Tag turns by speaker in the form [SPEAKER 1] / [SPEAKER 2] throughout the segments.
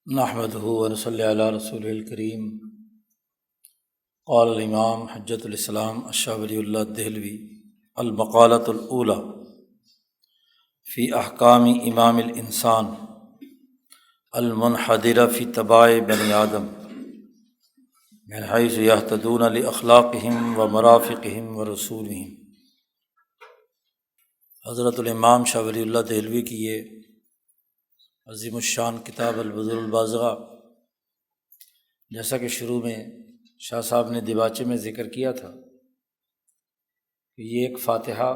[SPEAKER 1] نحمدہ ونصلی علی رسولہ الکریم۔ قال الامام حجۃ الاسلام الشاہ ولی اللہ دہلوی المقالۃ الاولی فی احکام امام الانسان المنحدرہ فی طباع بنی آدم من حیث یہتدون لاخلاقہم و مرافقہم و رسولہم۔ حضرت الامام شاہ ولی اللہ دہلوی کی یہ عظیم الشان کتاب البذور البازغہ، جیسا کہ شروع میں شاہ صاحب نے دیباچے میں ذکر کیا تھا کہ یہ ایک فاتحہ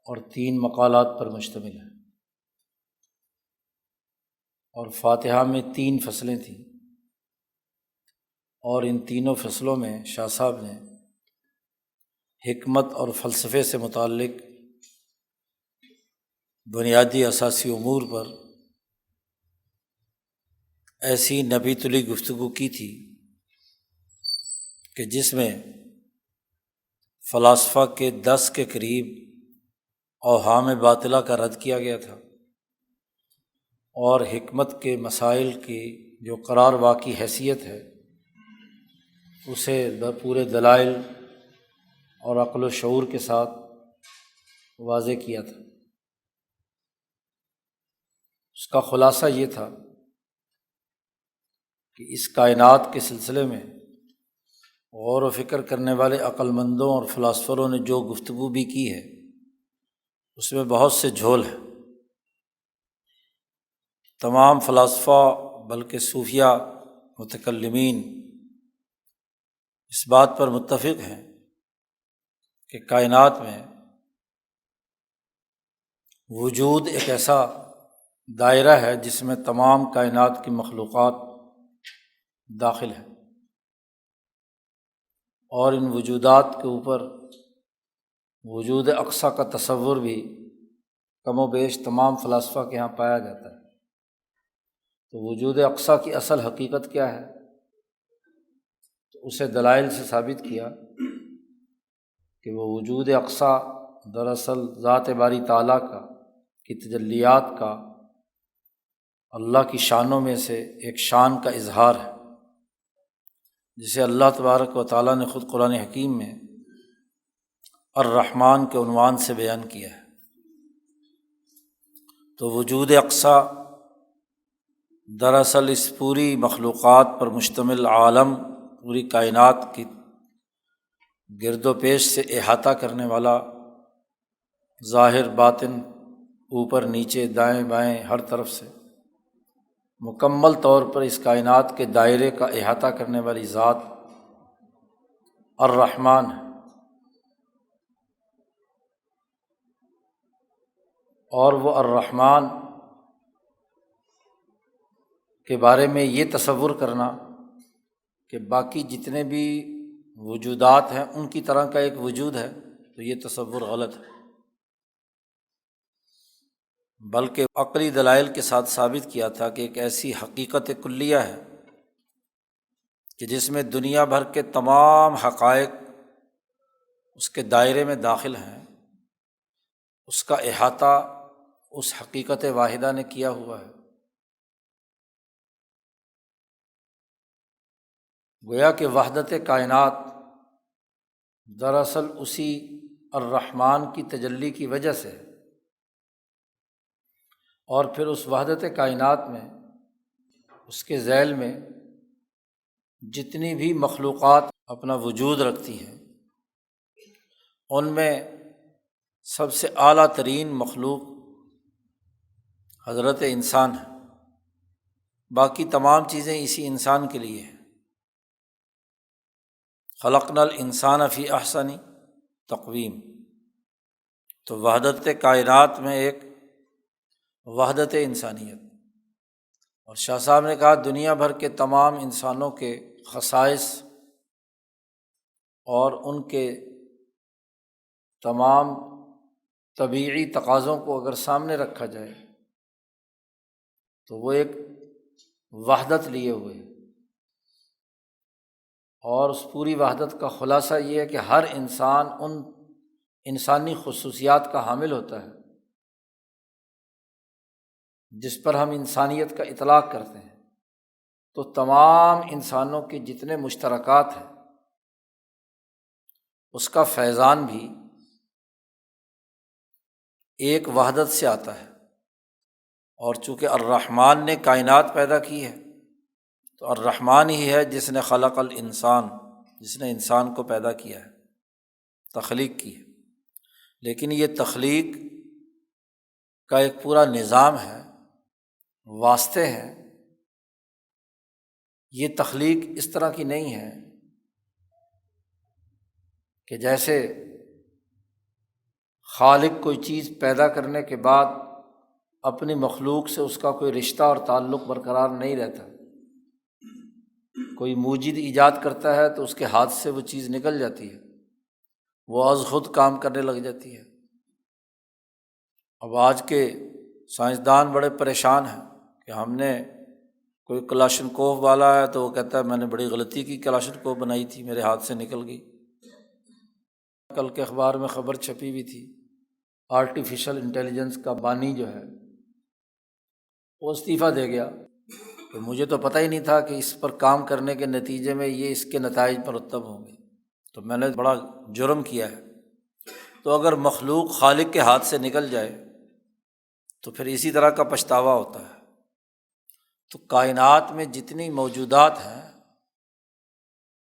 [SPEAKER 1] اور 3 مقالات پر مشتمل ہے، اور فاتحہ میں 3 فصلیں تھیں، اور ان تینوں فصلوں میں شاہ صاحب نے حکمت اور فلسفے سے متعلق بنیادی اساسی امور پر ایسی نبی تلی گفتگو کی تھی کہ جس میں فلاسفہ کے 10 کے قریب اوہام باطلہ کا رد کیا گیا تھا، اور حکمت کے مسائل کی جو قرار واقعی حیثیت ہے اسے پورے دلائل اور عقل و شعور کے ساتھ واضح کیا تھا۔ اس کا خلاصہ یہ تھا کہ اس کائنات کے سلسلے میں غور و فکر کرنے والے عقل مندوں اور فلاسفروں نے جو گفتگو بھی کی ہے اس میں بہت سے جھول ہیں۔ تمام فلاسفہ بلکہ صوفیہ متکلمین اس بات پر متفق ہیں کہ کائنات میں وجود ایک ایسا دائرہ ہے جس میں تمام کائنات کی مخلوقات داخل ہیں، اور ان وجودات کے اوپر وجود اقصیٰ کا تصور بھی کم و بیش تمام فلاسفہ کے ہاں پایا جاتا ہے۔ تو وجود اقصیٰ کی اصل حقیقت کیا ہے؟ تو اسے دلائل سے ثابت کیا کہ وہ وجود اقصیٰ دراصل ذات باری تعالیٰ کی تجلیات کا اللہ کی شانوں میں سے ایک شان کا اظہار ہے، جسے اللہ تبارک و تعالیٰ نے خود قرآن حکیم میں الرحمن کے عنوان سے بیان کیا ہے۔ تو وجود اقصیٰ دراصل اس پوری مخلوقات پر مشتمل عالم، پوری کائنات کی گرد و پیش سے احاطہ کرنے والا، ظاہر باطن، اوپر نیچے دائیں بائیں ہر طرف سے مکمل طور پر اس کائنات کے دائرے کا احاطہ کرنے والی ذات الرحمن ہے۔ اور وہ الرحمن کے بارے میں یہ تصور کرنا کہ باقی جتنے بھی وجودات ہیں ان کی طرح کا ایک وجود ہے، تو یہ تصور غلط ہے، بلکہ عقلی دلائل کے ساتھ ثابت کیا تھا کہ ایک ایسی حقیقت کلیہ ہے کہ جس میں دنیا بھر کے تمام حقائق اس کے دائرے میں داخل ہیں، اس کا احاطہ اس حقیقت واحدہ نے کیا ہوا ہے۔ گویا کہ وحدت کائنات دراصل اسی الرحمن کی تجلی کی وجہ سے، اور پھر اس وحدت کائنات میں اس کے ذیل میں جتنی بھی مخلوقات اپنا وجود رکھتی ہیں ان میں سب سے اعلیٰ ترین مخلوق حضرت انسان ہے، باقی تمام چیزیں اسی انسان کے لیے ہیں۔ خلقنا الانسان فی احسن تقویم۔ تو وحدت کائنات میں ایک وحدت انسانیت، اور شاہ صاحب نے کہا دنیا بھر کے تمام انسانوں کے خصائص اور ان کے تمام طبیعی تقاضوں کو اگر سامنے رکھا جائے تو وہ ایک وحدت لیے ہوئے ہیں، اور اس پوری وحدت کا خلاصہ یہ ہے کہ ہر انسان ان انسانی خصوصیات کا حامل ہوتا ہے جس پر ہم انسانیت کا اطلاق کرتے ہیں۔ تو تمام انسانوں کے جتنے مشترکات ہیں اس کا فیضان بھی ایک وحدت سے آتا ہے۔ اور چونکہ الرحمن نے کائنات پیدا کی ہے تو الرحمن ہی ہے جس نے خلق الانسان، جس نے انسان کو پیدا کیا ہے، تخلیق کی ہے۔ لیکن یہ تخلیق کا ایک پورا نظام ہے، واسطے ہیں۔ یہ تخلیق اس طرح کی نہیں ہے کہ جیسے خالق کوئی چیز پیدا کرنے کے بعد اپنی مخلوق سے اس کا کوئی رشتہ اور تعلق برقرار نہیں رہتا۔ کوئی موجد ایجاد کرتا ہے تو اس کے ہاتھ سے وہ چیز نکل جاتی ہے، وہ از خود کام کرنے لگ جاتی ہے۔ اب آج کے سائنسدان بڑے پریشان ہیں کہ ہم نے کوئی کلاشنکوف والا ہے تو وہ کہتا ہے میں نے بڑی غلطی کی کلاشنکوف بنائی تھی، میرے ہاتھ سے نکل گئی۔ کل کے اخبار میں خبر چھپی ہوئی تھی، آرٹیفیشل انٹیلیجنس کا بانی جو ہے وہ استعفیٰ دے گیا کہ مجھے تو پتہ ہی نہیں تھا کہ اس پر کام کرنے کے نتیجے میں یہ اس کے نتائج مرتب ہوں گے، تو میں نے بڑا جرم کیا ہے۔ تو اگر مخلوق خالق کے ہاتھ سے نکل جائے تو پھر اسی طرح کا پچھتاوا ہوتا ہے۔ تو کائنات میں جتنی موجودات ہیں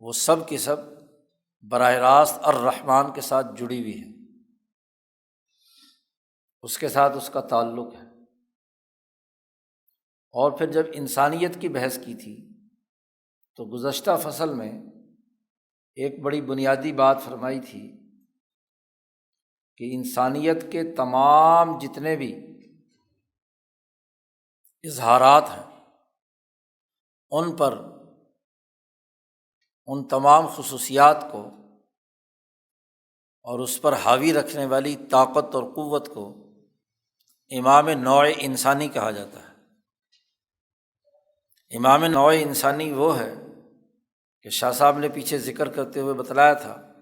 [SPEAKER 1] وہ سب کی سب براہ راست الرحمن کے ساتھ جڑی ہوئی ہیں، اس کے ساتھ اس کا تعلق ہے۔ اور پھر جب انسانیت کی بحث کی تھی تو گزشتہ فصل میں ایک بڑی بنیادی بات فرمائی تھی کہ انسانیت کے تمام جتنے بھی اظہارات ہیں ان پر، ان تمام خصوصیات کو اور اس پر حاوی رکھنے والی طاقت اور قوت کو امام نوع انسانی کہا جاتا ہے۔ امام نوع انسانی وہ ہے کہ شاہ صاحب نے پیچھے ذکر کرتے ہوئے بتلایا تھا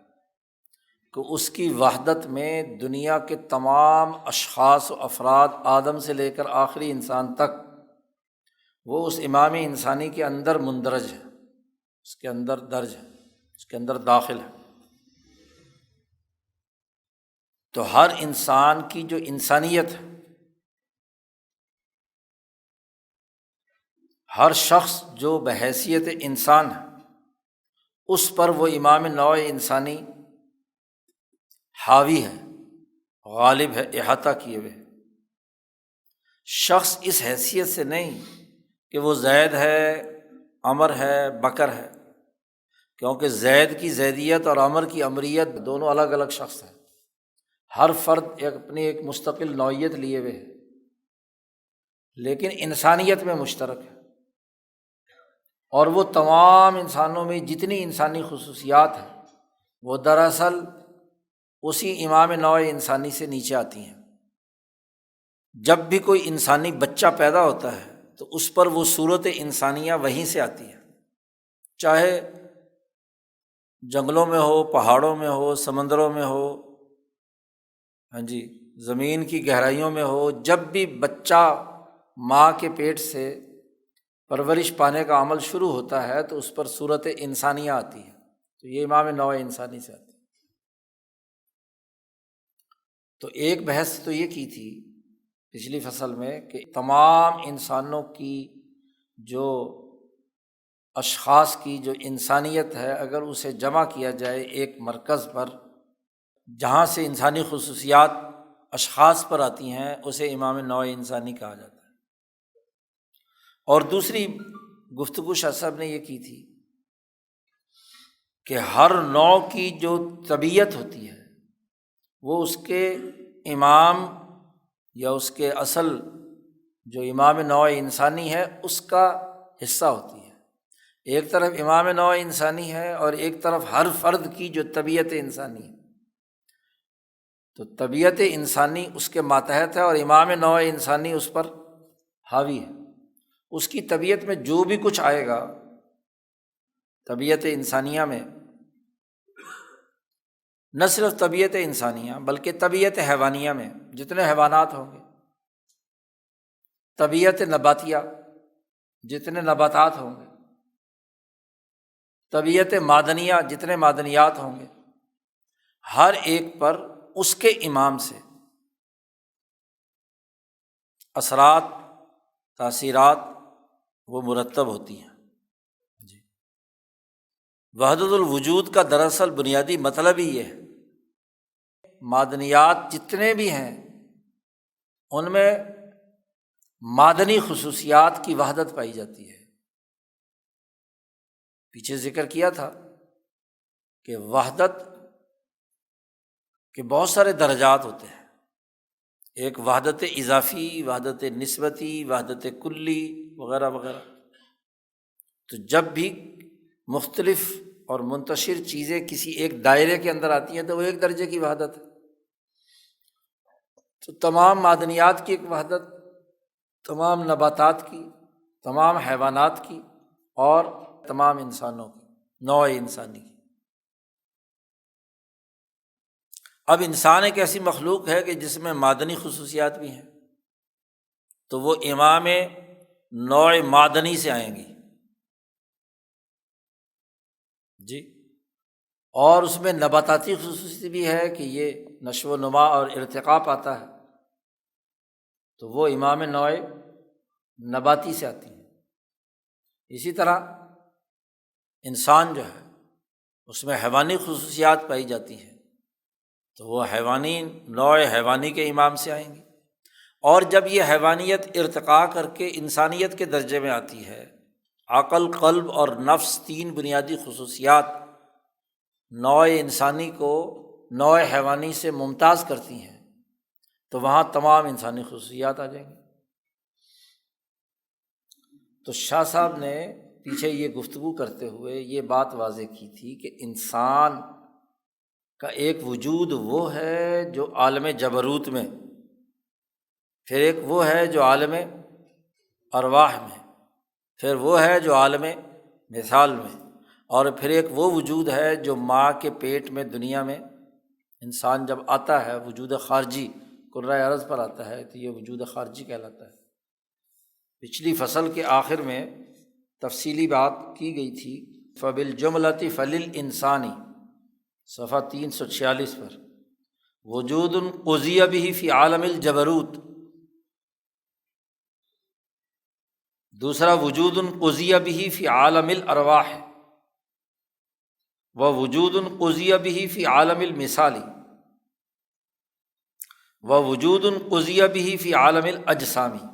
[SPEAKER 1] کہ اس کی وحدت میں دنیا کے تمام اشخاص و افراد، آدم سے لے کر آخری انسان تک، وہ اس امام انسانی کے اندر مندرج ہے، اس کے اندر درج ہے، اس کے اندر داخل ہے۔ تو ہر انسان کی جو انسانیت ہے، ہر شخص جو بحیثیت انسان ہے، اس پر وہ امام نوع انسانی حاوی ہے، غالب ہے، احاطہ کیے ہوئے ہے۔ شخص اس حیثیت سے نہیں کہ وہ زید ہے، عمر ہے، بکر ہے، کیونکہ زید کی زیدیت اور عمر کی عمریت دونوں الگ الگ شخص ہیں۔ ہر فرد اپنی ایک مستقل نوعیت لیے ہوئے ہے، لیکن انسانیت میں مشترک ہے۔ اور وہ تمام انسانوں میں جتنی انسانی خصوصیات ہیں وہ دراصل اسی امام نوع انسانی سے نیچے آتی ہیں۔ جب بھی کوئی انسانی بچہ پیدا ہوتا ہے تو اس پر وہ صورت انسانیہ وہیں سے آتی ہے، چاہے جنگلوں میں ہو، پہاڑوں میں ہو، سمندروں میں ہو، ہاں جی، زمین کی گہرائیوں میں ہو۔ جب بھی بچہ ماں کے پیٹ سے پرورش پانے کا عمل شروع ہوتا ہے تو اس پر صورت انسانیہ آتی ہے، تو یہ امام نوع انسانی سے آتی ہے۔ تو ایک بحث تو یہ کی تھی پچھلی فصل میں کہ تمام انسانوں کی جو اشخاص کی جو انسانیت ہے، اگر اسے جمع کیا جائے ایک مرکز پر جہاں سے انسانی خصوصیات اشخاص پر آتی ہیں، اسے امام نوع انسانی کہا جاتا ہے۔ اور دوسری گفتگو شاہ صاحب نے یہ کی تھی کہ ہر نوع کی جو طبیعت ہوتی ہے وہ اس کے امام یا اس کے اصل جو امام نوع انسانی ہے اس کا حصہ ہوتی ہے۔ ایک طرف امام نوع انسانی ہے اور ایک طرف ہر فرد کی جو طبیعت انسانی ہے، تو طبیعت انسانی اس کے ماتحت ہے اور امام نوع انسانی اس پر حاوی ہے۔ اس کی طبیعت میں جو بھی کچھ آئے گا، طبیعت انسانیہ میں نہ صرف طبیعت انسانیہ بلکہ طبیعت حیوانیہ میں جتنے حیوانات ہوں گے، طبیعت نباتیہ جتنے نباتات ہوں گے، طبیعت معدنیہ جتنے معدنیات ہوں گے ہر ایک پر اس کے امام سے اثرات تاثیرات وہ مرتب ہوتی ہیں۔ جی، وحدت الوجود کا دراصل بنیادی مطلب ہی یہ ہے، معدنیات جتنے بھی ہیں ان میں معدنی خصوصیات کی وحدت پائی جاتی ہے۔ پیچھے ذکر کیا تھا کہ وحدت کے بہت سارے درجات ہوتے ہیں، ایک وحدت اضافی، وحدت نسبتی، وحدت کلی وغیرہ وغیرہ۔ تو جب بھی مختلف اور منتشر چیزیں کسی ایک دائرے کے اندر آتی ہیں تو وہ ایک درجے کی وحدت ہے۔ تو تمام معدنیات کی ایک وحدت، تمام نباتات کی، تمام حیوانات کی اور تمام انسانوں کی، نوع انسانی کی۔ اب انسان ایک ایسی مخلوق ہے کہ جس میں معدنی خصوصیات بھی ہیں، تو وہ امام نوع معدنی سے آئیں گی۔ جی، اور اس میں نباتاتی خصوصیت بھی ہے کہ یہ نشو و نما اور ارتقاء پاتا ہے، تو وہ امام نوع نباتی سے آتی ہے۔ اسی طرح انسان جو ہے اس میں حیوانی خصوصیات پائی جاتی ہیں، تو وہ حیوانی نوع حیوانی کے امام سے آئیں گی۔ اور جب یہ حیوانیت ارتقاء کر کے انسانیت کے درجے میں آتی ہے، عقل، قلب اور نفس تین بنیادی خصوصیات نوع انسانی کو نوع حیوانی سے ممتاز کرتی ہیں، تو وہاں تمام انسانی خصوصیات آ جائیں گی۔ تو شاہ صاحب نے پیچھے یہ گفتگو کرتے ہوئے یہ بات واضح کی تھی کہ انسان کا ایک وجود وہ ہے جو عالم جبروت میں، پھر ایک وہ ہے جو عالم ارواح میں، پھر وہ ہے جو عالم مثال میں، اور پھر ایک وہ وجود ہے جو ماں کے پیٹ میں دنیا میں انسان جب آتا ہے، وجود خارجی کرۂ ارض پر آتا ہے، تو یہ وجود خارجی کہلاتا ہے۔ پچھلی فصل کے آخر میں تفصیلی بات کی گئی تھی، فبالجملۃ فللانسانی، صفحہ 346 پر، وجود قضی بہ فی عالم الجبروت، دوسرا وجود قضی بہ فی عالم الارواح، ووجود قضی بہ فی عالم المثالی، ووجود قضی بہ فی عالم الاجسامی۔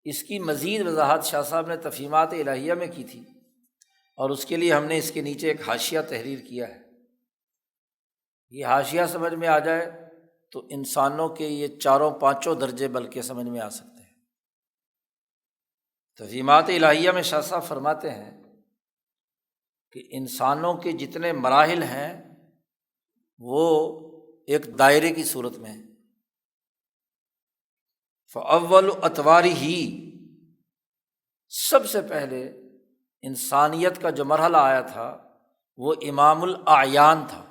[SPEAKER 1] اس کی مزید وضاحت شاہ صاحب نے تفہیمات الہیہ میں کی تھی، اور اس کے لیے ہم نے اس کے نیچے ایک حاشیہ تحریر کیا ہے۔ یہ حاشیہ سمجھ میں آ جائے تو انسانوں کے یہ چاروں پانچوں درجے بلکہ سمجھ میں آ سکتے ہیں۔ تفہیمات الہیہ میں شاہ صاحب فرماتے ہیں کہ انسانوں کے جتنے مراحل ہیں وہ ایک دائرے کی صورت میں ہیں۔ فاول اطوارہ، سب سے پہلے انسانیت کا جو مرحلہ آیا تھا وہ امام الاعیان تھا۔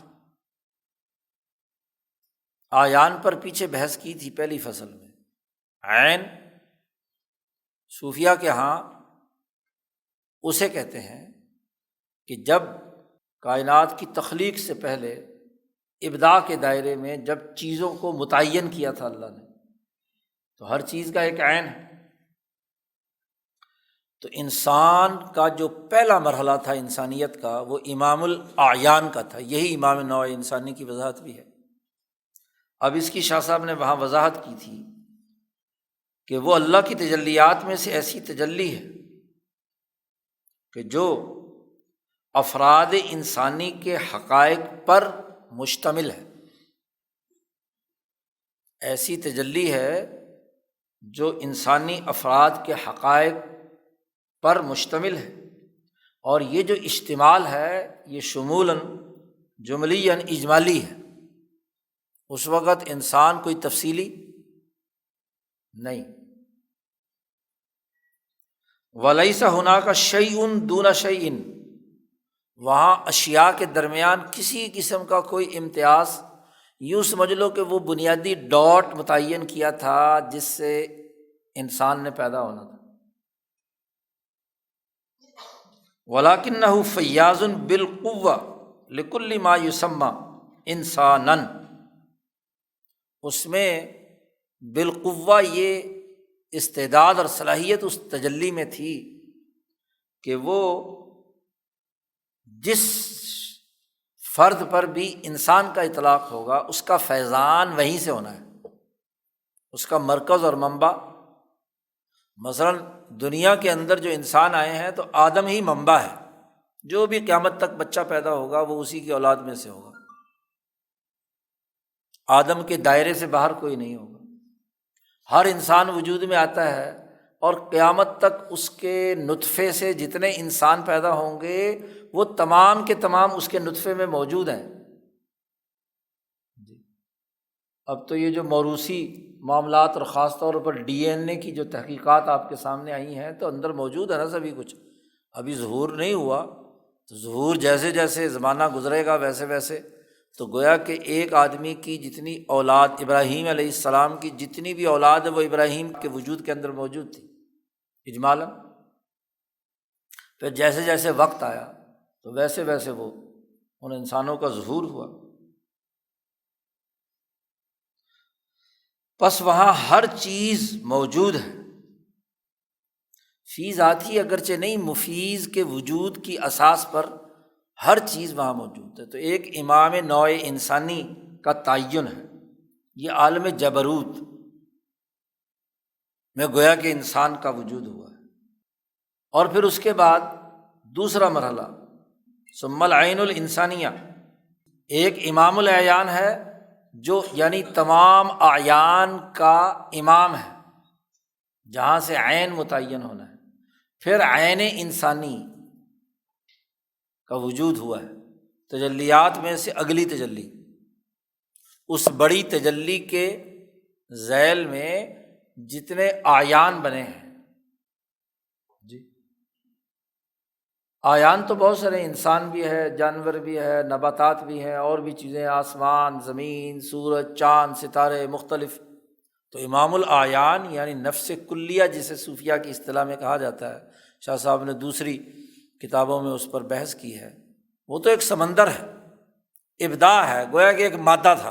[SPEAKER 1] اعیان پر پیچھے بحث کی تھی پہلی فصل میں۔ عین صوفیہ کے ہاں اسے کہتے ہیں کہ جب کائنات کی تخلیق سے پہلے ابداع کے دائرے میں جب چیزوں کو متعین کیا تھا اللہ نے، تو ہر چیز کا ایک عین ہے۔ تو انسان کا جو پہلا مرحلہ تھا انسانیت کا وہ امام الاعیان کا تھا، یہی امام نوع انسانی کی وضاحت بھی ہے۔ اب اس کی شاہ صاحب نے وہاں وضاحت کی تھی کہ وہ اللہ کی تجلیات میں سے ایسی تجلی ہے کہ جو افراد انسانی کے حقائق پر مشتمل ہے، ایسی تجلی ہے جو انسانی افراد کے حقائق پر مشتمل ہے، اور یہ جو اشتمال ہے یہ شمولاً جملیاً اجمالی ہے۔ اس وقت انسان کوئی تفصیلی نہیں۔ وَلَيْسَ هُنَاكَ شَيْءٌ دُونَ شَيْءٍ، وہاں اشیاء کے درمیان کسی قسم کا کوئی امتیاز، یوں سمجھ لو کہ وہ بنیادی ڈاٹ متعین کیا تھا جس سے انسان نے پیدا ہونا تھا۔ وَلَكِنَّهُ فَيَّاضٌ بِالْقُوَّةِ لِكُلِّ مَا يُسَمَّى انسانًا، اس میں بالقوہ یہ استعداد اور صلاحیت اس تجلی میں تھی کہ وہ جس فرد پر بھی انسان کا اطلاق ہوگا اس کا فیضان وہیں سے ہونا ہے، اس کا مرکز اور منبع۔ مثلاً دنیا کے اندر جو انسان آئے ہیں تو آدم ہی منبع ہے، جو بھی قیامت تک بچہ پیدا ہوگا وہ اسی کی اولاد میں سے ہوگا، آدم کے دائرے سے باہر کوئی نہیں ہوگا۔ ہر انسان وجود میں آتا ہے اور قیامت تک اس کے نطفے سے جتنے انسان پیدا ہوں گے وہ تمام کے تمام اس کے نطفے میں موجود ہیں۔ اب تو یہ جو موروثی معاملات اور خاص طور پر ڈی این اے کی جو تحقیقات آپ کے سامنے آئی ہیں تو اندر موجود ہے نا سبھی کچھ، ابھی ظہور نہیں ہوا، تو ظہور جیسے جیسے زمانہ گزرے گا ویسے ویسے تو گویا کہ ایک آدمی کی جتنی اولاد، ابراہیم علیہ السلام کی جتنی بھی اولاد ہے وہ ابراہیم کے وجود کے اندر موجود تھی اجمالاً۔ پھر جیسے جیسے وقت آیا تو ویسے ویسے وہ ان انسانوں کا ظہور ہوا۔ پس وہاں ہر چیز موجود ہے، فی ذاتی اگرچہ نہیں، مفیز کے وجود کی اساس پر ہر چیز وہاں موجود ہے۔ تو ایک امام نوع انسانی کا تعین ہے، یہ عالم جبروت میں گویا کہ انسان کا وجود ہوا ہے۔ اور پھر اس کے بعد دوسرا مرحلہ ثم العین الانسانیہ، ایک امام الاعیان ہے جو یعنی تمام اعیان کا امام ہے، جہاں سے عین متعین ہونا ہے۔ پھر عین انسانی کا وجود ہوا ہے، تجلیات میں سے اگلی تجلی، اس بڑی تجلی کے ذیل میں جتنے اعیان بنے ہیں جی، اعیان تو بہت سارے، انسان بھی ہے، جانور بھی ہے، نباتات بھی ہیں، اور بھی چیزیں، آسمان، زمین، سورج، چاند، ستارے مختلف۔ تو امام الاعیان یعنی نفس کلیہ جسے صوفیہ کی اصطلاح میں کہا جاتا ہے، شاہ صاحب نے دوسری کتابوں میں اس پر بحث کی ہے، وہ تو ایک سمندر ہے، ابداع ہے، گویا کہ ایک مادہ تھا،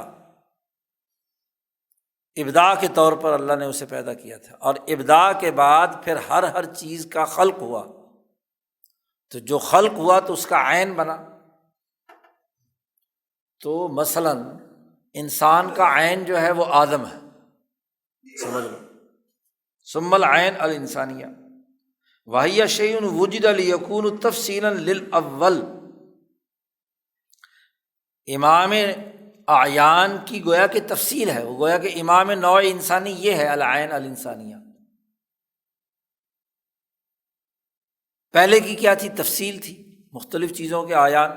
[SPEAKER 1] ابداع کے طور پر اللہ نے اسے پیدا کیا تھا، اور ابداع کے بعد پھر ہر چیز کا خلق ہوا، تو جو خلق ہوا تو اس کا عین بنا۔ تو مثلاً انسان کا عین جو ہے وہ آدم ہے، سمجھ لو، ثم العین الانسانیہ وہی شیء وجد لیکون تفصیلا للاول، امام اعیان کی گویا کہ تفصیل ہے، وہ گویا کہ امام نوع انسانی یہ ہے العین الانسانیہ۔ پہلے کی کیا تھی؟ تفصیل تھی، مختلف چیزوں کے اعیان۔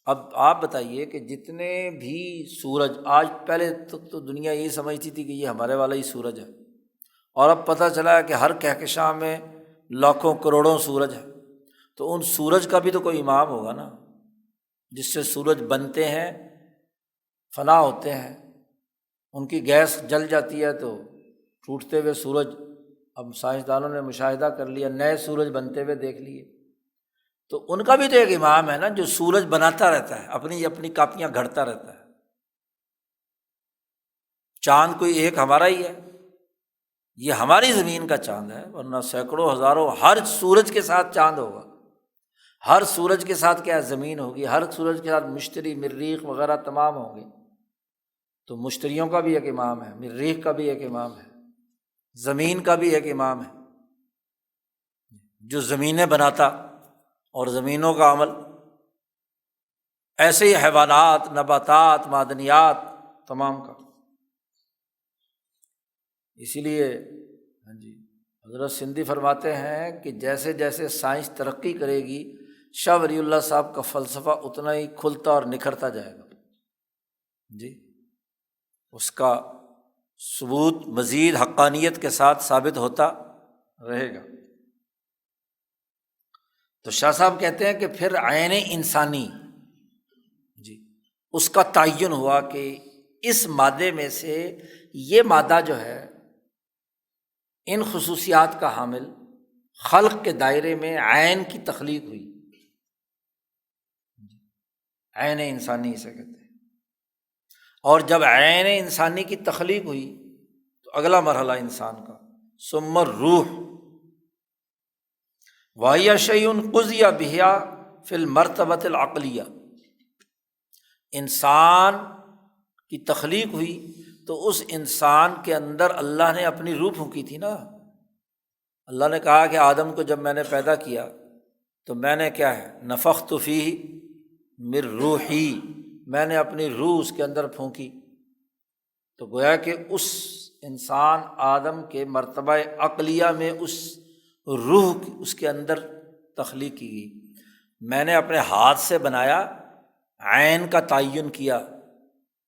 [SPEAKER 1] اب آپ بتائیے کہ جتنے بھی سورج، آج پہلے تک تو دنیا یہی سمجھتی تھی کہ یہ ہمارے والا ہی سورج ہے، اور اب پتہ چلا ہے کہ ہر کہکشاں میں لاکھوں کروڑوں سورج ہے، تو ان سورج کا بھی تو کوئی امام ہوگا نا، جس سے سورج بنتے ہیں، فنا ہوتے ہیں، ان کی گیس جل جاتی ہے تو ٹوٹتے ہوئے سورج، اب سائنسدانوں نے مشاہدہ کر لیا، نئے سورج بنتے ہوئے دیکھ لیے، تو ان کا بھی تو ایک امام ہے نا جو سورج بناتا رہتا ہے، اپنی کاپیاں گھڑتا رہتا ہے۔ چاند کوئی ایک ہمارا ہی ہے، یہ ہماری زمین کا چاند ہے، ورنہ سینکڑوں ہزاروں، ہر سورج کے ساتھ چاند ہوگا، ہر سورج کے ساتھ کیا زمین ہوگی، ہر سورج کے ساتھ مشتری، مریخ وغیرہ تمام ہوں گے۔ تو مشتریوں کا بھی ایک امام ہے، مریخ کا بھی ایک امام ہے، زمین کا بھی ایک امام ہے جو زمینیں بناتا اور زمینوں کا عمل، ایسے ہی حیوانات، نباتات، معدنیات تمام کا۔ اسی لیے حضرت سندھی فرماتے ہیں کہ جیسے جیسے سائنس ترقی کرے گی شاہ ولی اللہ صاحب کا فلسفہ اتنا ہی کھلتا اور نکھرتا جائے گا جی، اس کا ثبوت مزید حقانیت کے ساتھ ثابت ہوتا رہے گا۔ تو شاہ صاحب کہتے ہیں کہ پھر عین انسانی جی، اس کا تعین ہوا کہ اس مادے میں سے یہ مادہ جو ہے ان خصوصیات کا حامل، خلق کے دائرے میں عین کی تخلیق ہوئی، عین انسانی اسے کہتے ہیں۔ اور جب عین انسانی کی تخلیق ہوئی تو اگلا مرحلہ انسان کا، ثم الروح وَهِيَ شَيْءٌ قُضِيَ بِهَا فِي الْمَرْتَبَةِ الْعَقْلِيَّةِ، انسان کی تخلیق ہوئی تو اس انسان کے اندر اللہ نے اپنی روح پھونکی تھی نا۔ اللہ نے کہا کہ آدم کو جب میں نے پیدا کیا تو میں نے کیا ہے، نفخت فیہ من روحی، میں نے اپنی روح اس کے اندر پھونکی۔ تو گویا کہ اس انسان آدم کے مرتبہ عقلیہ میں اس روح اس کے اندر تخلیق کی گئی۔ میں نے اپنے ہاتھ سے بنایا، عین کا تعین کیا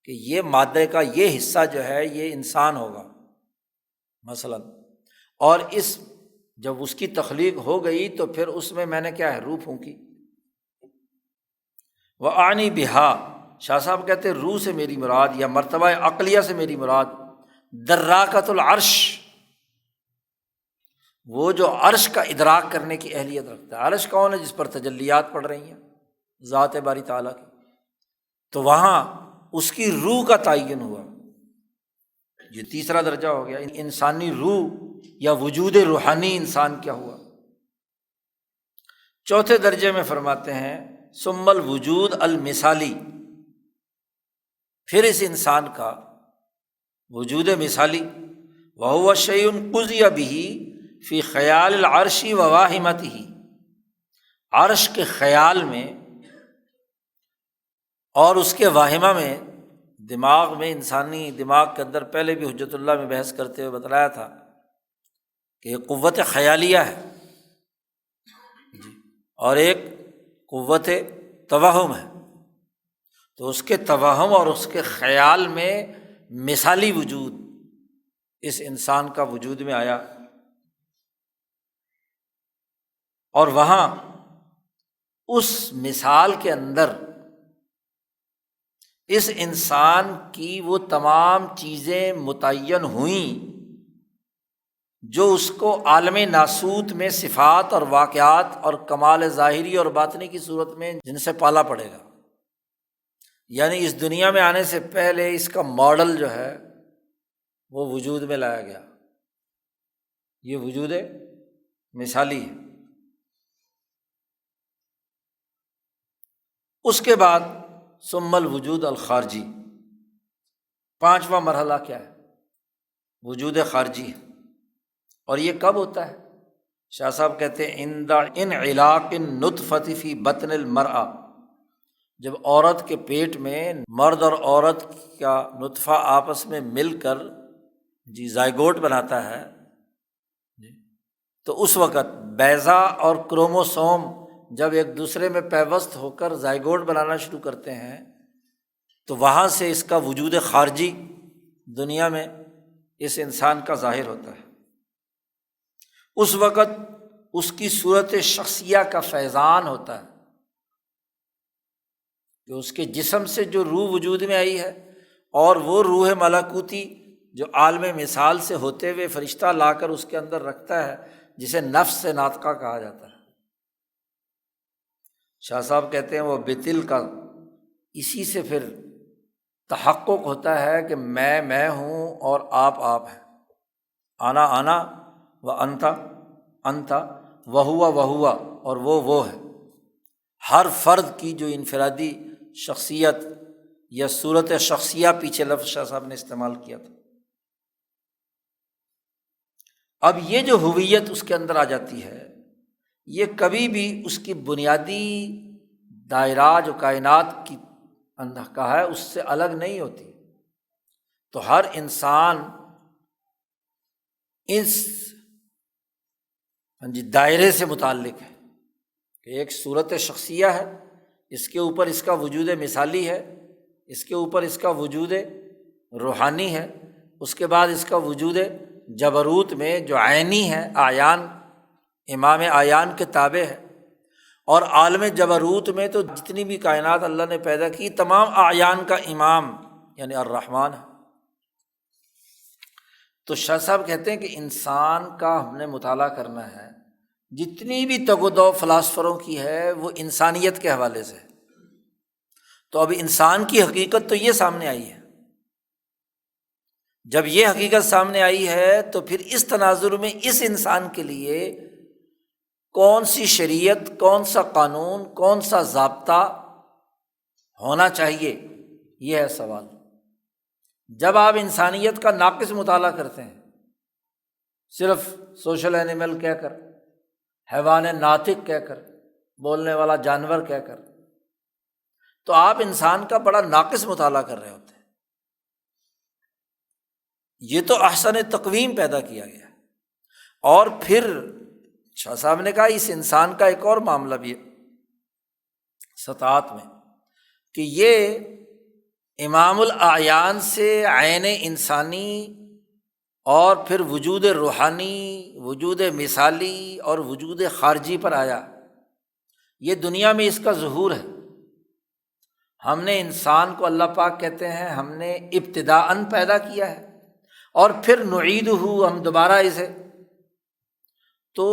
[SPEAKER 1] کہ یہ مادے کا یہ حصہ جو ہے یہ انسان ہوگا مثلاً، اور اس جب اس کی تخلیق ہو گئی تو پھر اس میں نے کیا ہے، روح پھونکی۔ وَأَعْنِي بِهَا، شاہ صاحب کہتے ہیں روح سے میری مراد یا مرتبہ عقلیہ سے میری مراد دراکۃ العرش، وہ جو عرش کا ادراک کرنے کی اہلیت رکھتا ہے۔ عرش کون ہے؟ جس پر تجلیات پڑ رہی ہیں ذات باری تعالیٰ کی، تو وہاں اس کی روح کا تعین ہوا۔ یہ تیسرا درجہ ہو گیا، انسانی روح یا وجود روحانی انسان کیا ہوا۔ چوتھے درجے میں فرماتے ہیں ثم الوجود المثالی، پھر اس انسان کا وجود مثالی، وہو شیء قضی بہ فی خیال العرش وواہمتہ، عرش کے خیال میں اور اس کے واہمہ میں، دماغ میں، انسانی دماغ کے اندر پہلے بھی حجت اللہ میں بحث کرتے ہوئے بتلایا تھا کہ ایک قوت خیالیہ ہے اور ایک قوت توہم ہے۔ تو اس کے توہم اور اس کے خیال میں مثالی وجود اس انسان کا وجود میں آیا، اور وہاں اس مثال کے اندر اس انسان کی وہ تمام چیزیں متعین ہوئیں جو اس کو عالم ناسوت میں صفات اور واقعات اور کمال ظاہری اور باطنی کی صورت میں جن سے پالا پڑے گا۔ یعنی اس دنیا میں آنے سے پہلے اس کا ماڈل جو ہے وہ وجود میں لایا گیا، یہ وجود مثالی ہے۔ اس کے بعد ثم الوجود الخارجی، پانچواں مرحلہ کیا ہے؟ وجود خارجی ہے۔ اور یہ کب ہوتا ہے؟ شاہ صاحب کہتے ہیں عند انعلاق النطفۃ فی بطن المرأة، جب عورت کے پیٹ میں مرد اور عورت کا نطفہ آپس میں مل کر زائگوٹ بناتا ہے، تو اس وقت بیضہ اور کروموسوم جب ایک دوسرے میں پیوست ہو کر زائگوٹ بنانا شروع کرتے ہیں تو وہاں سے اس کا وجود خارجی دنیا میں اس انسان کا ظاہر ہوتا ہے۔ اس وقت اس کی صورت شخصیہ کا فیضان ہوتا ہے کہ اس کے جسم سے جو روح وجود میں آئی ہے، اور وہ روح ملکوتی جو عالم مثال سے ہوتے ہوئے فرشتہ لا کر اس کے اندر رکھتا ہے، جسے نفس ناطقہ کہا جاتا ہے۔ شاہ صاحب کہتے ہیں وہ بتل کا اسی سے پھر تحقق ہوتا ہے کہ میں ہوں اور آپ ہیں، انا و انت وہوا اور وہ ہے۔ ہر فرد کی جو انفرادی شخصیت یا صورت شخصیہ، پیچھے لفظ شاہ صاحب نے استعمال کیا تھا۔ اب یہ جو ہویت اس کے اندر آ جاتی ہے، یہ کبھی بھی اس کی بنیادی دائرہ جو کائنات کی اندر کا ہے اس سے الگ نہیں ہوتی۔ تو ہر انسان اس دائرے سے متعلق ہے کہ ایک صورت شخصیہ ہے، اس کے اوپر اس کا وجود مثالی ہے، اس کے اوپر اس کا وجود روحانی ہے، اس کے بعد اس کا وجود جبروت میں جو عینی ہے، آیان، امام آیان کے تابع ہے، اور عالم جبروت میں تو جتنی بھی کائنات اللہ نے پیدا کی تمام آیان کا امام یعنی الرحمن ہے۔ تو شاہ صاحب کہتے ہیں کہ انسان کا ہم نے مطالعہ کرنا ہے، جتنی بھی تگ و دو فلاسفروں کی ہے وہ انسانیت کے حوالے سے ہے۔ تو اب انسان کی حقیقت تو یہ سامنے آئی ہے۔ جب یہ حقیقت سامنے آئی ہے تو پھر اس تناظر میں اس انسان کے لیے کون سی شریعت، کون سا قانون، کون سا ضابطہ ہونا چاہیے، یہ ہے سوال۔ جب آپ انسانیت کا ناقص مطالعہ کرتے ہیں، صرف سوشل اینیمل کہہ کر، حیوان ناطق کہہ کر، بولنے والا جانور کہہ کر، تو آپ انسان کا بڑا ناقص مطالعہ کر رہے ہوتے ہیں۔ یہ تو احسن تقویم پیدا کیا گیا۔ اور پھر شاہ صاحب نے کہا اس انسان کا ایک اور معاملہ بھی ہے سطاعت میں، کہ یہ امام الاعیان سے عین انسانی اور پھر وجود روحانی، وجود مثالی اور وجود خارجی پر آیا۔ یہ دنیا میں اس کا ظہور ہے۔ ہم نے انسان کو، اللہ پاک کہتے ہیں، ہم نے ابتداءً پیدا کیا ہے اور پھر نعیدہ، ہم دوبارہ اسے۔ تو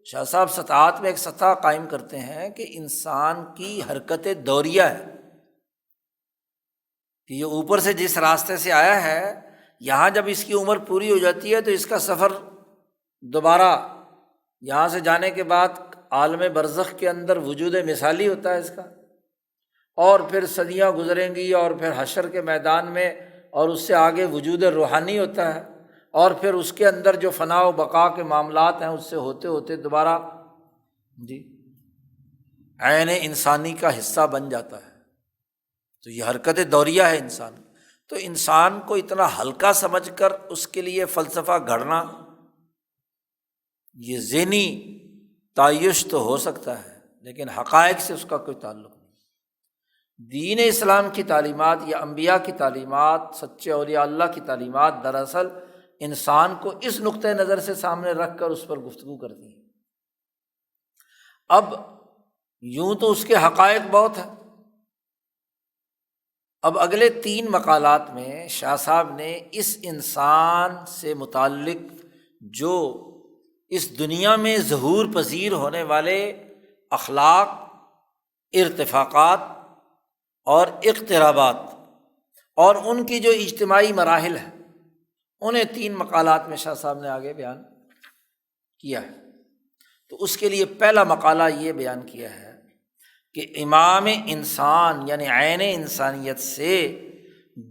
[SPEAKER 1] شاہ صاحب سطاعت میں ایک سطح قائم کرتے ہیں کہ انسان کی حرکت دوریہ ہے، کہ یہ اوپر سے جس راستے سے آیا ہے، یہاں جب اس کی عمر پوری ہو جاتی ہے تو اس کا سفر دوبارہ یہاں سے جانے کے بعد عالم برزخ کے اندر وجود مثالی ہوتا ہے اس کا، اور پھر صدیاں گزریں گی اور پھر حشر کے میدان میں، اور اس سے آگے وجود روحانی ہوتا ہے، اور پھر اس کے اندر جو فنا و بقا کے معاملات ہیں اس سے ہوتے ہوتے دوبارہ عین انسانی کا حصہ بن جاتا ہے۔ تو یہ حرکت دوریہ ہے انسان۔ تو انسان کو اتنا ہلکا سمجھ کر اس کے لیے فلسفہ گھڑنا، یہ ذہنی تعیش تو ہو سکتا ہے لیکن حقائق سے اس کا کوئی تعلق نہیں۔ دین اسلام کی تعلیمات یا انبیاء کی تعلیمات، سچے اولیاء اللہ کی تعلیمات دراصل انسان کو اس نقطۂ نظر سے سامنے رکھ کر اس پر گفتگو کرتی ہیں۔ اب یوں تو اس کے حقائق بہت ہیں۔ اب اگلے 3 مقالات میں شاہ صاحب نے اس انسان سے متعلق جو اس دنیا میں ظہور پذیر ہونے والے اخلاق، ارتفاقات اور اقترابات اور ان کی جو اجتماعی مراحل ہیں، انہیں 3 مقالات میں شاہ صاحب نے آگے بیان کیا ہے۔ تو اس کے لیے پہلا مقالہ یہ بیان کیا ہے کہ امام انسان یعنی عین انسانیت سے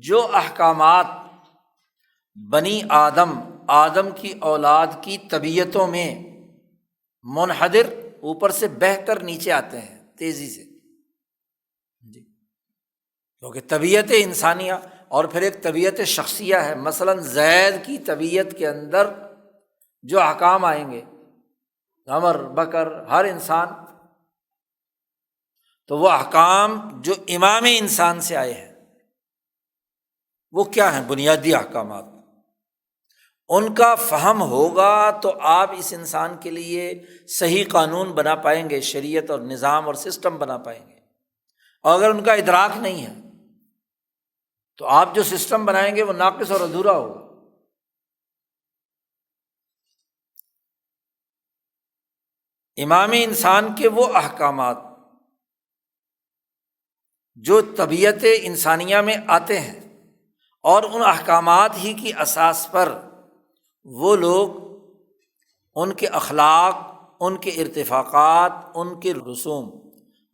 [SPEAKER 1] جو احکامات بنی آدم کی اولاد کی طبیعتوں میں منحدر، اوپر سے بہہ کر نیچے آتے ہیں تیزی سے، کیونکہ طبیعت انسانیہ اور پھر ایک طبیعت شخصیہ ہے۔ مثلاً زید کی طبیعت کے اندر جو احکام آئیں گے، عمر، بکر، ہر انسان، تو وہ احکام جو امام انسان سے آئے ہیں وہ کیا ہیں؟ بنیادی احکامات۔ ان کا فہم ہوگا تو آپ اس انسان کے لیے صحیح قانون بنا پائیں گے، شریعت اور نظام اور سسٹم بنا پائیں گے۔ اور اگر ان کا ادراک نہیں ہے تو آپ جو سسٹم بنائیں گے وہ ناقص اور ادھورا ہوگا۔ امام انسان کے وہ احکامات جو طبیعت انسانیہ میں آتے ہیں، اور ان احکامات ہی کی اساس پر وہ لوگ ان کے اخلاق، ان کے ارتفاقات، ان کے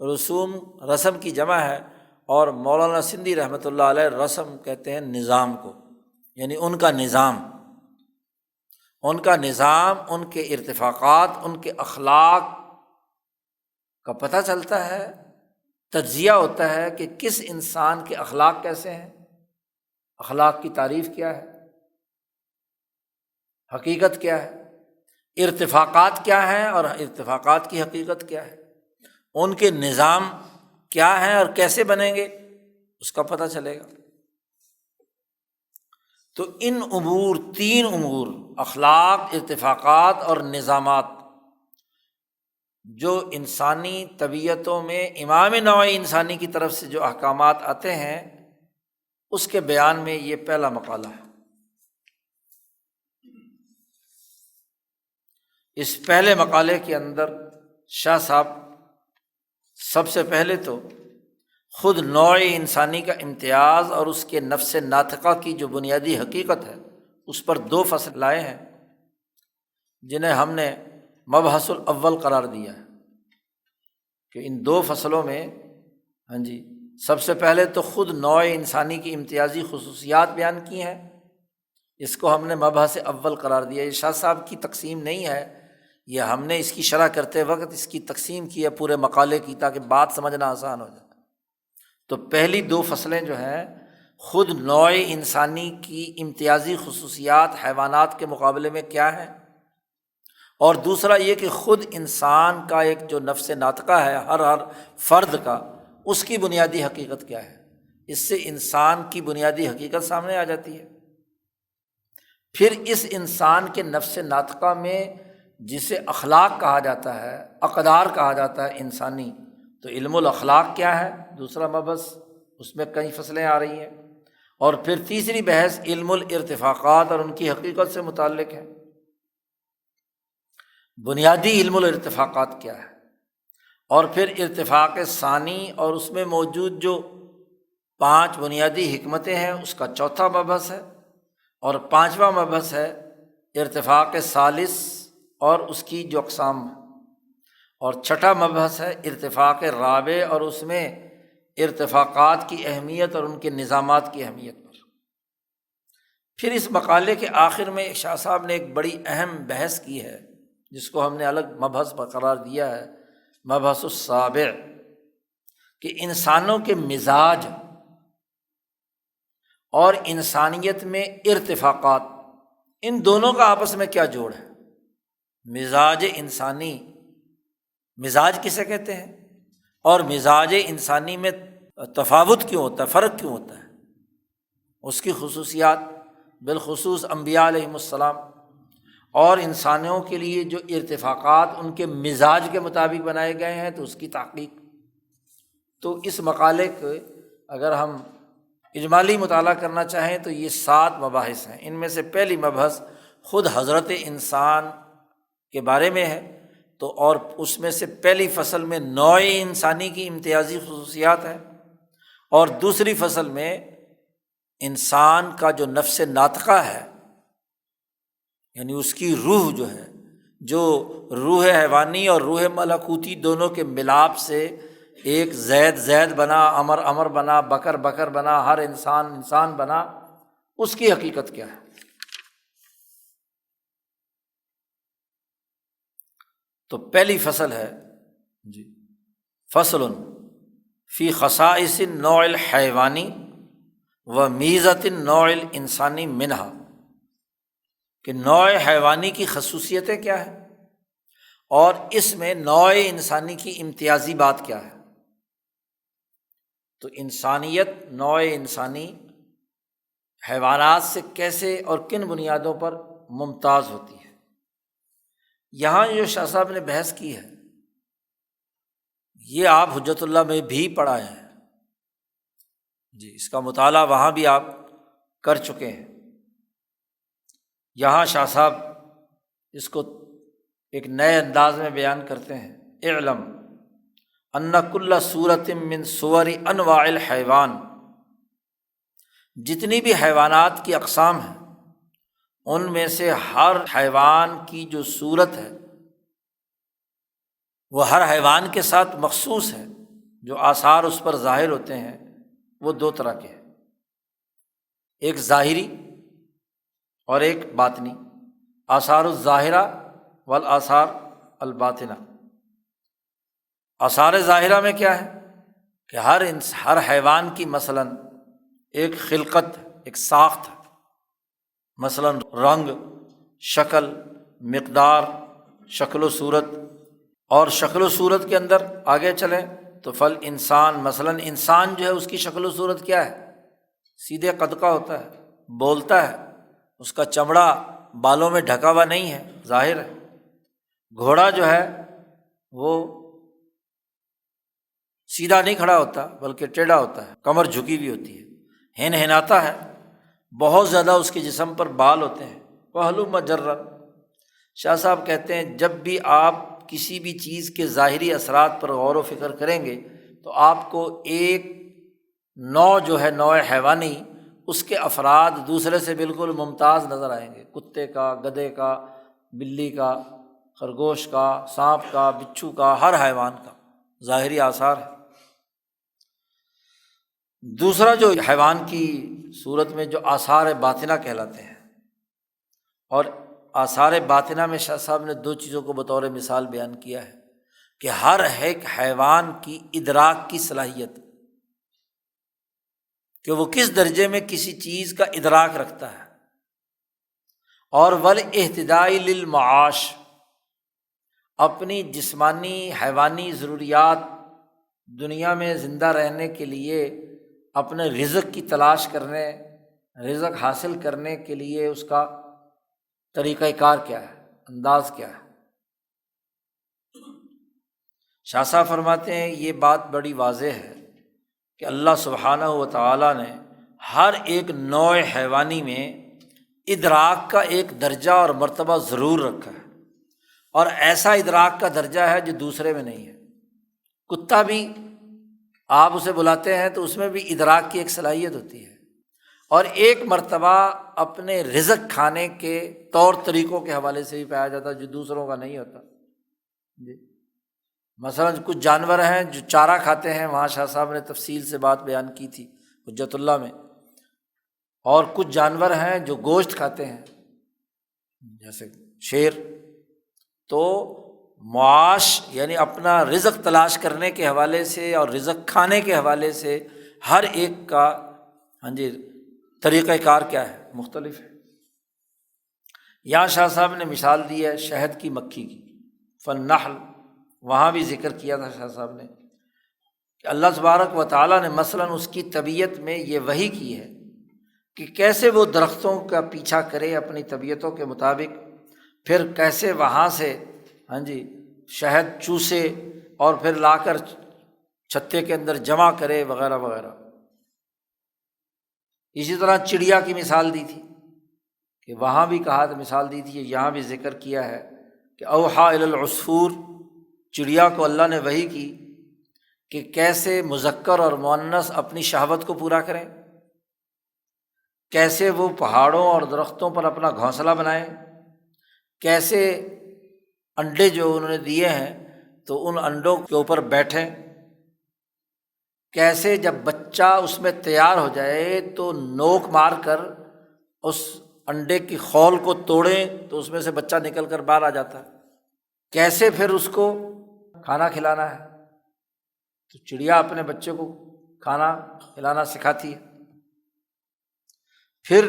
[SPEAKER 1] رسوم رسم کی جمع ہے، اور مولانا سندھی رحمۃ اللہ علیہ رسم کہتے ہیں نظام کو، یعنی ان کا نظام، ان کے ارتفاقات، ان کے اخلاق کا پتہ چلتا ہے، تجزیہ ہوتا ہے کہ کس انسان کے اخلاق کیسے ہیں، اخلاق کی تعریف کیا ہے، حقیقت کیا ہے، ارتفاقات کیا ہیں اور ارتفاقات کی حقیقت کیا ہے، ان کے نظام کیا ہیں اور کیسے بنیں گے، اس کا پتہ چلے گا۔ تو ان امور، 3 امور، اخلاق، ارتفاقات اور نظامات، جو انسانی طبیعتوں میں امام نوع انسانی کی طرف سے جو احکامات آتے ہیں، اس کے بیان میں یہ پہلا مقالہ ہے۔ اس پہلے مقالے کے اندر شاہ صاحب سب سے پہلے تو خود نوع انسانی کا امتیاز اور اس کے نفس ناطقہ کی جو بنیادی حقیقت ہے اس پر 2 فصل لائے ہیں، جنہیں ہم نے مبحث الاول قرار دیا ہے کہ ان 2 فصلوں میں سب سے پہلے تو خود نوع انسانی کی امتیازی خصوصیات بیان کی ہیں، اس کو ہم نے مبحث اول قرار دیا۔ یہ شاہ صاحب کی تقسیم نہیں ہے، یہ ہم نے اس کی شرح کرتے وقت اس کی تقسیم کی ہے پورے مقالے کی، تاکہ بات سمجھنا آسان ہو جائے۔ تو پہلی 2 فصلیں جو ہیں خود نوع انسانی کی امتیازی خصوصیات حیوانات کے مقابلے میں کیا ہیں، اور دوسرا یہ کہ خود انسان کا ایک جو نفس ناطقہ ہے ہر فرد کا، اس کی بنیادی حقیقت کیا ہے۔ اس سے انسان کی بنیادی حقیقت سامنے آ جاتی ہے۔ پھر اس انسان کے نفس ناطقہ میں جسے اخلاق کہا جاتا ہے، اقدار کہا جاتا ہے انسانی، تو علم الاخلاق کیا ہے، دوسرا مبحث، اس میں کئی فصلیں آ رہی ہیں۔ اور پھر تیسری بحث علم الارتفاقات اور ان کی حقیقت سے متعلق ہے۔ بنیادی علم الارتفاقات کیا ہے، اور پھر ارتفاق ثانی اور اس میں موجود جو 5 بنیادی حکمتیں ہیں اس کا چوتھا مبحث ہے، اور 5واں مبحث ہے ارتفاق ثالث اور اس کی جو اقسام ہیں، اور چھٹا مبحث ہے ارتفاق رابع اور اس میں ارتفاقات کی اہمیت اور ان کے نظامات کی اہمیت پر۔ پھر اس مقالے کے آخر میں شاہ صاحب نے ایک بڑی اہم بحث کی ہے جس کو ہم نے الگ مبحث پر قرار دیا ہے، مبحث السابع، کہ انسانوں کے مزاج اور انسانیت میں ارتفاقات، ان دونوں کا آپس میں کیا جوڑ ہے۔ مزاج انسانی، مزاج کسے کہتے ہیں، اور مزاج انسانی میں تفاوت کیوں ہوتا ہے، فرق کیوں ہوتا ہے، اس کی خصوصیات، بالخصوص انبیاء علیہم السلام اور انسانوں کے لیے جو ارتفاقات ان کے مزاج کے مطابق بنائے گئے ہیں، تو اس کی تحقیق۔ تو اس مقالے کو اگر ہم اجمالی مطالعہ کرنا چاہیں تو یہ 7 مباحث ہیں۔ ان میں سے پہلی مبحث خود حضرت انسان کے بارے میں ہے، تو اور اس میں سے پہلی فصل میں نوع انسانی کی امتیازی خصوصیات ہیں، اور دوسری فصل میں انسان کا جو نفس ناطقہ ہے، یعنی اس کی روح جو ہے، جو روح حیوانی اور روح ملکوتی دونوں کے ملاپ سے ایک زید بنا، امر بنا، بکر بنا، ہر انسان بنا، اس کی حقیقت کیا ہے۔ تو پہلی فصل ہے فصل فی خصائص النوع الحیوانی و میزۃ النوع الانسانی منہا، کہ نوع حیوانی کی خصوصیتیں کیا ہیں اور اس میں نوع انسانی کی امتیازی بات کیا ہے۔ تو انسانیت، نوع انسانی حیوانات سے کیسے اور کن بنیادوں پر ممتاز ہوتی ہے۔ یہاں جو شاہ صاحب نے بحث کی ہے یہ آپ حجت اللہ میں بھی پڑھائے ہیں، اس کا مطالعہ وہاں بھی آپ کر چکے ہیں۔ یہاں شاہ صاحب اس کو ایک نئے انداز میں بیان کرتے ہیں، اعلم ان کل صورت من صور انواع الحیوان، جتنی بھی حیوانات کی اقسام ہیں ان میں سے ہر حیوان کی جو صورت ہے وہ ہر حیوان کے ساتھ مخصوص ہے، جو آثار اس پر ظاہر ہوتے ہیں وہ 2 طرح کے ہیں، ایک ظاہری اور ایک باطنی، آثار الظاہرہ والآثار الباطنہ۔ آثار ظاہرہ میں کیا ہے کہ ہر حیوان کی مثلاً ایک خلقت، ایک ساخت، مثلاً رنگ، شکل، مقدار، شکل و صورت، اور شکل و صورت کے اندر آگے چلیں تو فل انسان، مثلاً انسان جو ہے اس کی شکل و صورت کیا ہے، سیدھے قد کا ہوتا ہے، بولتا ہے، اس کا چمڑا بالوں میں ڈھکا ہوا نہیں ہے، ظاہر ہے۔ گھوڑا جو ہے وہ سیدھا نہیں کھڑا ہوتا بلکہ ٹیڑھا ہوتا ہے، کمر جھکی ہوئی ہوتی ہے، ہنہناتا ہے، بہت زیادہ اس کے جسم پر بال ہوتے ہیں۔ وَهَلُمَّ جَرًّا، شاہ صاحب کہتے ہیں جب بھی آپ کسی بھی چیز کے ظاہری اثرات پر غور و فکر کریں گے تو آپ کو ایک نوع جو ہے نوع حیوانی، اس کے افراد دوسرے سے بالکل ممتاز نظر آئیں گے، کتے کا، گدھے کا، بلی کا، خرگوش کا، سانپ کا، بچھو کا، ہر حیوان کا ظاہری آثار ہے۔ دوسرا جو حیوان کی صورت میں جو آثار باطنہ کہلاتے ہیں، اور آثار باطنہ میں شاہ صاحب نے دو چیزوں کو بطور مثال بیان کیا ہے کہ ہر ایک حیوان کی ادراک کی صلاحیت، کہ وہ کس درجے میں کسی چیز کا ادراک رکھتا ہے، اور والاہتداء للمعاش، اپنی جسمانی حیوانی ضروریات دنیا میں زندہ رہنے کے لیے، اپنے رزق کی تلاش کرنے، رزق حاصل کرنے کے لیے اس کا طریقہ کار کیا ہے، انداز کیا ہے۔ شاہ صاحب فرماتے ہیں یہ بات بڑی واضح ہے کہ اللہ سبحانہ و تعالیٰ نے ہر ایک نوع حیوانی میں ادراک کا ایک درجہ اور مرتبہ ضرور رکھا ہے، اور ایسا ادراک کا درجہ ہے جو دوسرے میں نہیں ہے۔ کتا بھی آپ اسے بلاتے ہیں تو اس میں بھی ادراک کی ایک صلاحیت ہوتی ہے، اور ایک مرتبہ اپنے رزق کھانے کے طور طریقوں کے حوالے سے بھی پایا جاتا ہے جو دوسروں کا نہیں ہوتا۔ جی مثلاً کچھ جانور ہیں جو چارہ کھاتے ہیں، وہاں شاہ صاحب نے تفصیل سے بات بیان کی تھی حجت اللہ میں، اور کچھ جانور ہیں جو گوشت کھاتے ہیں جیسے شیر۔ تو معاش یعنی اپنا رزق تلاش کرنے کے حوالے سے اور رزق کھانے کے حوالے سے ہر ایک کا طریقہ کار کیا ہے، مختلف ہے۔ یہاں شاہ صاحب نے مثال دی ہے شہد کی مکھی کی، فالنحل، وہاں بھی ذکر کیا تھا شاہ صاحب نے کہ اللہ تبارک و تعالیٰ نے مثلاً اس کی طبیعت میں یہ وحی کی ہے کہ کیسے وہ درختوں کا پیچھا کرے اپنی طبیعتوں کے مطابق، پھر کیسے وہاں سے شہد چوسے اور پھر لا کر چھتے کے اندر جمع کرے وغیرہ وغیرہ۔ اسی طرح چڑیا کی مثال دی تھی کہ وہاں بھی کہا تھا، مثال دی تھی، یہاں بھی ذکر کیا ہے کہ اوحیٰ الی العصفور، چڑیا کو اللہ نے وحی کی کہ کیسے مذکر اور مؤنث اپنی شہوت کو پورا کریں، کیسے وہ پہاڑوں اور درختوں پر اپنا گھونسلہ بنائیں، کیسے انڈے جو انہوں نے دیے ہیں تو ان انڈوں کے اوپر بیٹھیں، کیسے جب بچہ اس میں تیار ہو جائے تو نوک مار کر اس انڈے کی خول کو توڑیں تو اس میں سے بچہ نکل کر باہر آ جاتا ہے، کیسے پھر اس کو کھانا کھلانا ہے۔ تو چڑیا اپنے بچے کو کھانا کھلانا سکھاتی ہے، پھر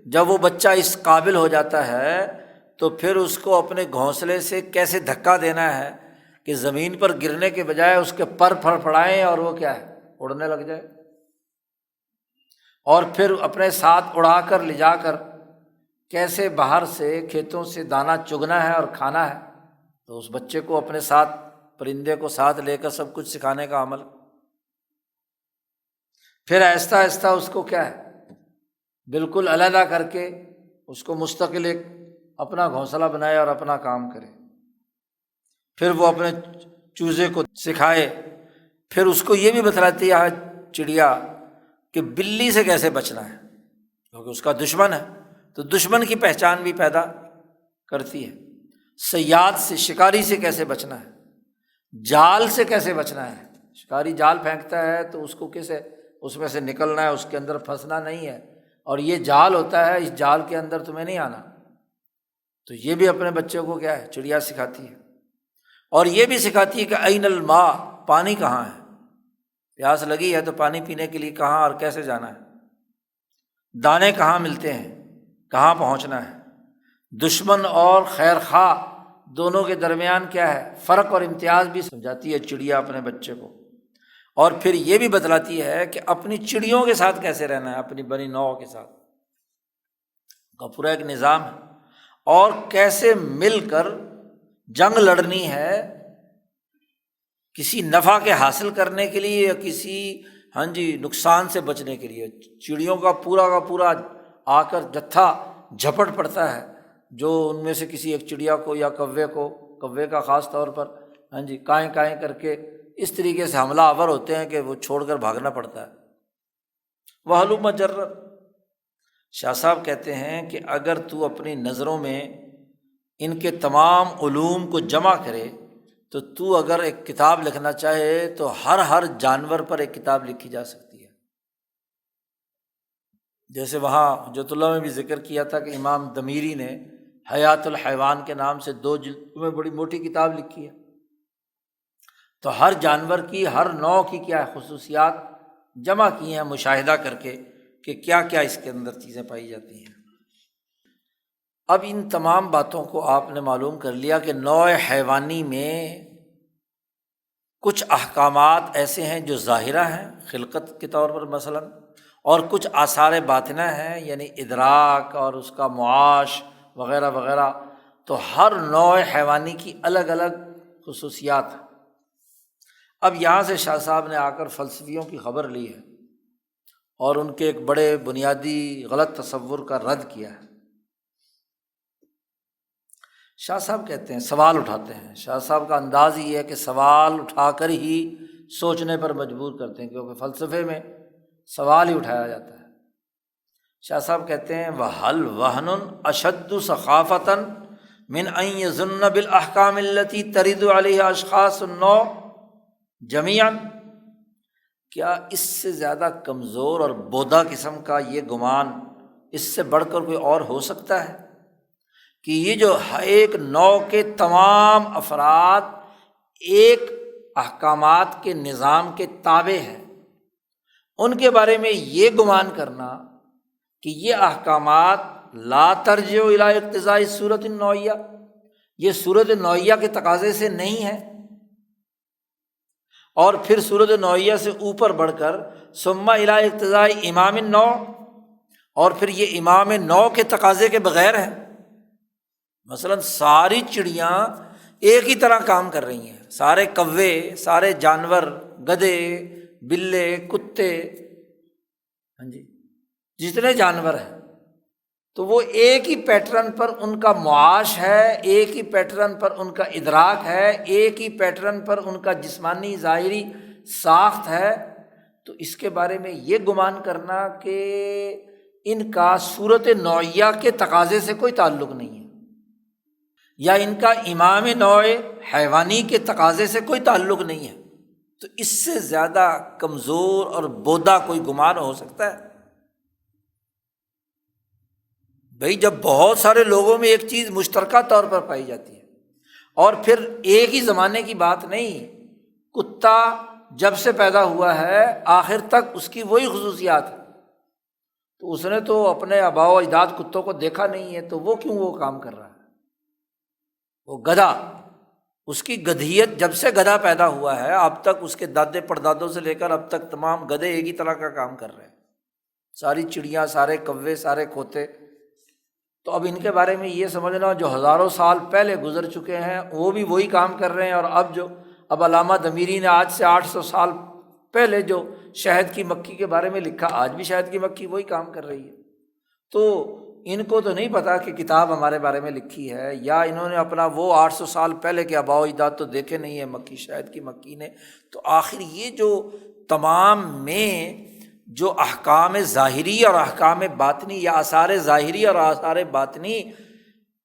[SPEAKER 1] جب وہ بچہ اس قابل ہو جاتا ہے تو پھر اس کو اپنے گھونسلے سے کیسے دھکا دینا ہے کہ زمین پر گرنے کے بجائے اس کے پر پھڑ پھڑائیں اور وہ کیا ہے، اڑنے لگ جائے، اور پھر اپنے ساتھ اڑا کر لے جا کر کیسے باہر سے کھیتوں سے دانہ چگنا ہے اور کھانا ہے۔ تو اس بچے کو اپنے ساتھ، پرندے کو ساتھ لے کر سب کچھ سکھانے کا عمل، پھر آہستہ آہستہ اس کو کیا ہے بالکل علیحدہ کر کے اس کو مستقل ایک اپنا گھونسلہ بنائے اور اپنا کام کرے، پھر وہ اپنے چوزے کو سکھائے، پھر اس کو یہ بھی بتلاتی ہے چڑیا کہ بلی سے کیسے بچنا ہے کیونکہ اس کا دشمن ہے، تو دشمن کی پہچان بھی پیدا کرتی ہے، صیاد سے، شکاری سے کیسے بچنا ہے، جال سے کیسے بچنا ہے، شکاری جال پھینکتا ہے تو اس کو کیسے اس میں سے نکلنا ہے، اس کے اندر پھنسنا نہیں ہے، اور یہ جال ہوتا ہے، اس جال کے اندر تمہیں نہیں آنا۔ تو یہ بھی اپنے بچوں کو کیا ہے چڑیا سکھاتی ہے، اور یہ بھی سکھاتی ہے کہ این الماء، پانی کہاں ہے، پیاس لگی ہے تو پانی پینے کے لیے کہاں اور کیسے جانا ہے، دانے کہاں ملتے ہیں، کہاں پہنچنا ہے، دشمن اور خیر خواہ دونوں کے درمیان کیا ہے فرق اور امتیاز بھی سمجھاتی ہے چڑیا اپنے بچے کو، اور پھر یہ بھی بتلاتی ہے کہ اپنی چڑیوں کے ساتھ کیسے رہنا ہے، اپنی بنی نوع کے ساتھ کا پورا ایک نظام ہے، اور کیسے مل کر جنگ لڑنی ہے کسی نفع کے حاصل کرنے کے لیے یا کسی نقصان سے بچنے کے لیے۔ چڑیوں کا پورا آ کر جتھا جھپٹ پڑتا ہے، جو ان میں سے کسی ایک چڑیا کو یا کوے کا خاص طور پر کائیں کائیں کر کے اس طریقے سے حملہ آور ہوتے ہیں کہ وہ چھوڑ کر بھاگنا پڑتا ہے۔ وَهَلُمَّ جَرًّا۔ شاہ صاحب کہتے ہیں کہ اگر تو اپنی نظروں میں ان کے تمام علوم کو جمع کرے تو اگر ایک کتاب لکھنا چاہے تو ہر جانور پر ایک کتاب لکھی جا سکتی ہے۔ جیسے وہاں حجۃ اللہ میں بھی ذکر کیا تھا کہ امام دمیری نے حیات الحیوان کے نام سے 2 جلد میں بڑی موٹی کتاب لکھی ہے۔ تو ہر جانور کی، ہر نوع کی کیا خصوصیات جمع کی ہیں مشاہدہ کر کے کہ کیا کیا اس کے اندر چیزیں پائی جاتی ہیں۔ اب ان تمام باتوں کو آپ نے معلوم کر لیا کہ نوع حیوانی میں کچھ احکامات ایسے ہیں جو ظاہرہ ہیں خلقت کے طور پر مثلاً، اور کچھ آثار باطنہ ہیں یعنی ادراک اور اس کا معاش وغیرہ وغیرہ۔ تو ہر نوع حیوانی کی الگ الگ خصوصیات ہیں۔ اب یہاں سے شاہ صاحب نے آ کر فلسفیوں کی خبر لی ہے اور ان کے ایک بڑے بنیادی غلط تصور کا رد کیا ہے۔ شاہ صاحب کہتے ہیں، سوال اٹھاتے ہیں، شاہ صاحب کا انداز یہ ہے کہ سوال اٹھا کر ہی سوچنے پر مجبور کرتے ہیں، کیونکہ فلسفے میں سوال ہی اٹھایا جاتا ہے۔ شاہ صاحب کہتے ہیں وَهَلْ وَهْنٌ أَشَدُّ سَخَافَةً مِنْ أَنْ يَظُنَّ بِالْأَحْكَامِ الَّتِي تَرِدُ عَلَيْهَا أَشْخَاصُ النَّوْعِ جَمِيعًا، کیا اس سے زیادہ کمزور اور بودا قسم کا یہ گمان اس سے بڑھ کر کوئی اور ہو سکتا ہے کہ یہ جو ایک نوع کے تمام افراد ایک احکامات کے نظام کے تابع ہیں، ان کے بارے میں یہ گمان کرنا کہ یہ احکامات لا ترجع الی اقتضاء الصورۃ النوعیہ، یہ صورت نوعیہ کے تقاضے سے نہیں ہے، اور پھر صورت نوعیہ سے اوپر بڑھ کر ثم الی اقتضاء امام النوع، اور پھر یہ امام نوع کے تقاضے کے بغیر ہے۔ مثلاً ساری چڑیاں ایک ہی طرح کام کر رہی ہیں، سارے کوے، سارے جانور، گدھے، بلے، کتے، ہاں جی، جتنے جانور ہیں تو وہ ایک ہی پیٹرن پر ان کا معاش ہے، ایک ہی پیٹرن پر ان کا ادراک ہے، ایک ہی پیٹرن پر ان کا جسمانی ظاہری ساخت ہے۔ تو اس کے بارے میں یہ گمان کرنا کہ ان کا صورت نوعیہ کے تقاضے سے کوئی تعلق نہیں ہے، یا ان کا امام نوع حیوانی کے تقاضے سے کوئی تعلق نہیں ہے، تو اس سے زیادہ کمزور اور بودا کوئی گمان ہو سکتا ہے؟ بھئی جب بہت سارے لوگوں میں ایک چیز مشترکہ طور پر پائی جاتی ہے، اور پھر ایک ہی زمانے کی بات نہیں، کتا جب سے پیدا ہوا ہے آخر تک اس کی وہی خصوصیات ہے، تو اس نے تو اپنے آباء و اجداد کتوں کو دیکھا نہیں ہے، تو وہ کیوں وہ کام کر رہا ہے؟ وہ گدھا، اس کی گدھیت جب سے گدھا پیدا ہوا ہے اب تک اس کے دادے پردادوں سے لے کر اب تک تمام گدھے ایک ہی طرح کا کام کر رہے ہیں، ساری چڑیاں، سارے کوے، سارے کھوتے۔ تو اب ان کے بارے میں یہ سمجھنا جو ہزاروں سال پہلے گزر چکے ہیں وہ بھی وہی کام کر رہے ہیں، اور اب علامہ دمیری نے آج سے 800 سال پہلے جو شہد کی مکھی کے بارے میں لکھا، آج بھی شہد کی مکھی وہی کام کر رہی ہے۔ تو ان کو تو نہیں پتا کہ کتاب ہمارے بارے میں لکھی ہے، یا انہوں نے اپنا وہ 800 سال پہلے کے آباء و اجداد تو دیکھے نہیں ہے مکھی، شہد کی مکھی نے۔ تو آخر یہ جو تمام میں جو احکام ظاہری اور احکام باطنی یا آثار ظاہری اور آثار باطنی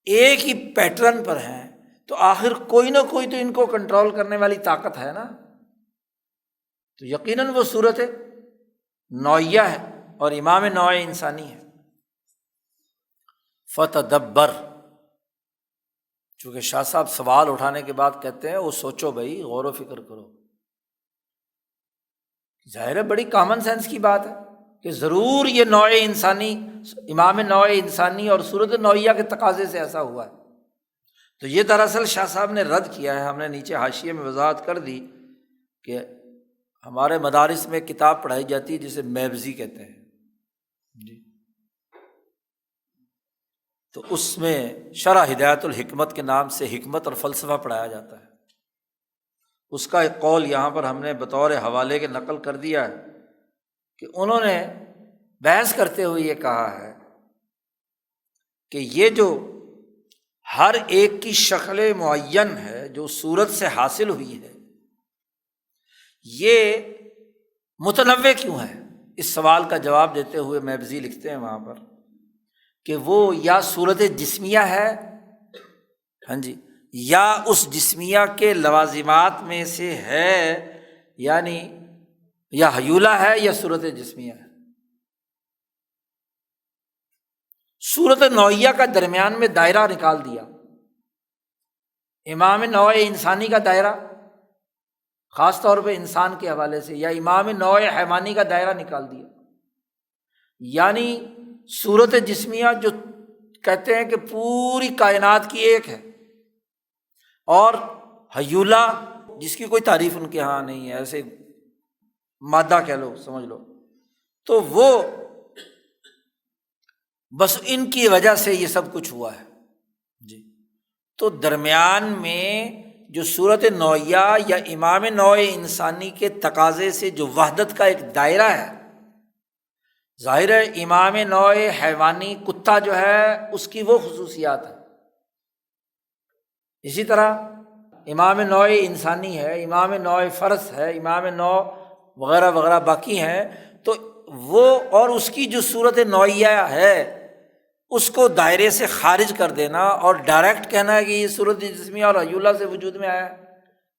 [SPEAKER 1] ایک ہی پیٹرن پر ہیں، تو آخر کوئی نہ کوئی تو ان کو کنٹرول کرنے والی طاقت ہے نا، تو یقیناً وہ صورت نوعیہ ہے اور امام نوع انسانی ہے۔ فتدبر، چونکہ شاہ صاحب سوال اٹھانے کے بعد کہتے ہیں وہ سوچو بھائی، غور و فکر کرو۔ ظاہر ہے بڑی کامن سینس کی بات ہے کہ ضرور یہ نوع انسانی، امام نوع انسانی اور صورت نوعیہ کے تقاضے سے ایسا ہوا ہے۔ تو یہ دراصل شاہ صاحب نے رد کیا ہے، ہم نے نیچے حاشیے میں وضاحت کر دی کہ ہمارے مدارس میں کتاب پڑھائی جاتی ہے جسے میبزی کہتے ہیں جی، تو اس میں شرح ہدایت الحکمت کے نام سے حکمت اور فلسفہ پڑھایا جاتا ہے۔ اس کا ایک قول یہاں پر ہم نے بطور حوالے کے نقل کر دیا ہے کہ انہوں نے بحث کرتے ہوئے یہ کہا ہے کہ یہ جو ہر ایک کی شکل معین ہے جو صورت سے حاصل ہوئی ہے، یہ متنوع کیوں ہے؟ اس سوال کا جواب دیتے ہوئے میبزی لکھتے ہیں وہاں پر کہ وہ یا صورت جسمیہ ہے، ہاں جی، یا اس جسمیہ کے لوازمات میں سے ہے، یعنی یا حیولہ ہے یا صورت جسمیہ ہے۔ صورت نوعیہ کا درمیان میں دائرہ نکال دیا، امام نوع انسانی کا دائرہ خاص طور پہ انسان کے حوالے سے، یا امام نوع حیوانی کا دائرہ نکال دیا، یعنی صورت جسمیہ جو کہتے ہیں کہ پوری کائنات کی ایک ہے، اور حیولہ جس کی کوئی تعریف ان کے ہاں نہیں ہے، ایسے مادہ کہہ لو، سمجھ لو، تو وہ بس ان کی وجہ سے یہ سب کچھ ہوا ہے جی۔ تو درمیان میں جو صورت نوعیہ یا امام نوع انسانی کے تقاضے سے جو وحدت کا ایک دائرہ ہے، ظاہر ہے امام نوع حیوانی کتا جو ہے اس کی وہ خصوصیات ہے، اسی طرح امام نوع انسانی ہے، امام نوع فرس ہے، امام نوع وغیرہ وغیرہ باقی ہیں، تو وہ اور اس کی جو صورت نوعیہ ہے اس کو دائرے سے خارج کر دینا اور ڈائریکٹ کہنا ہے کہ یہ صورت جسمیہ اور حیولہ سے وجود میں آیا ہے،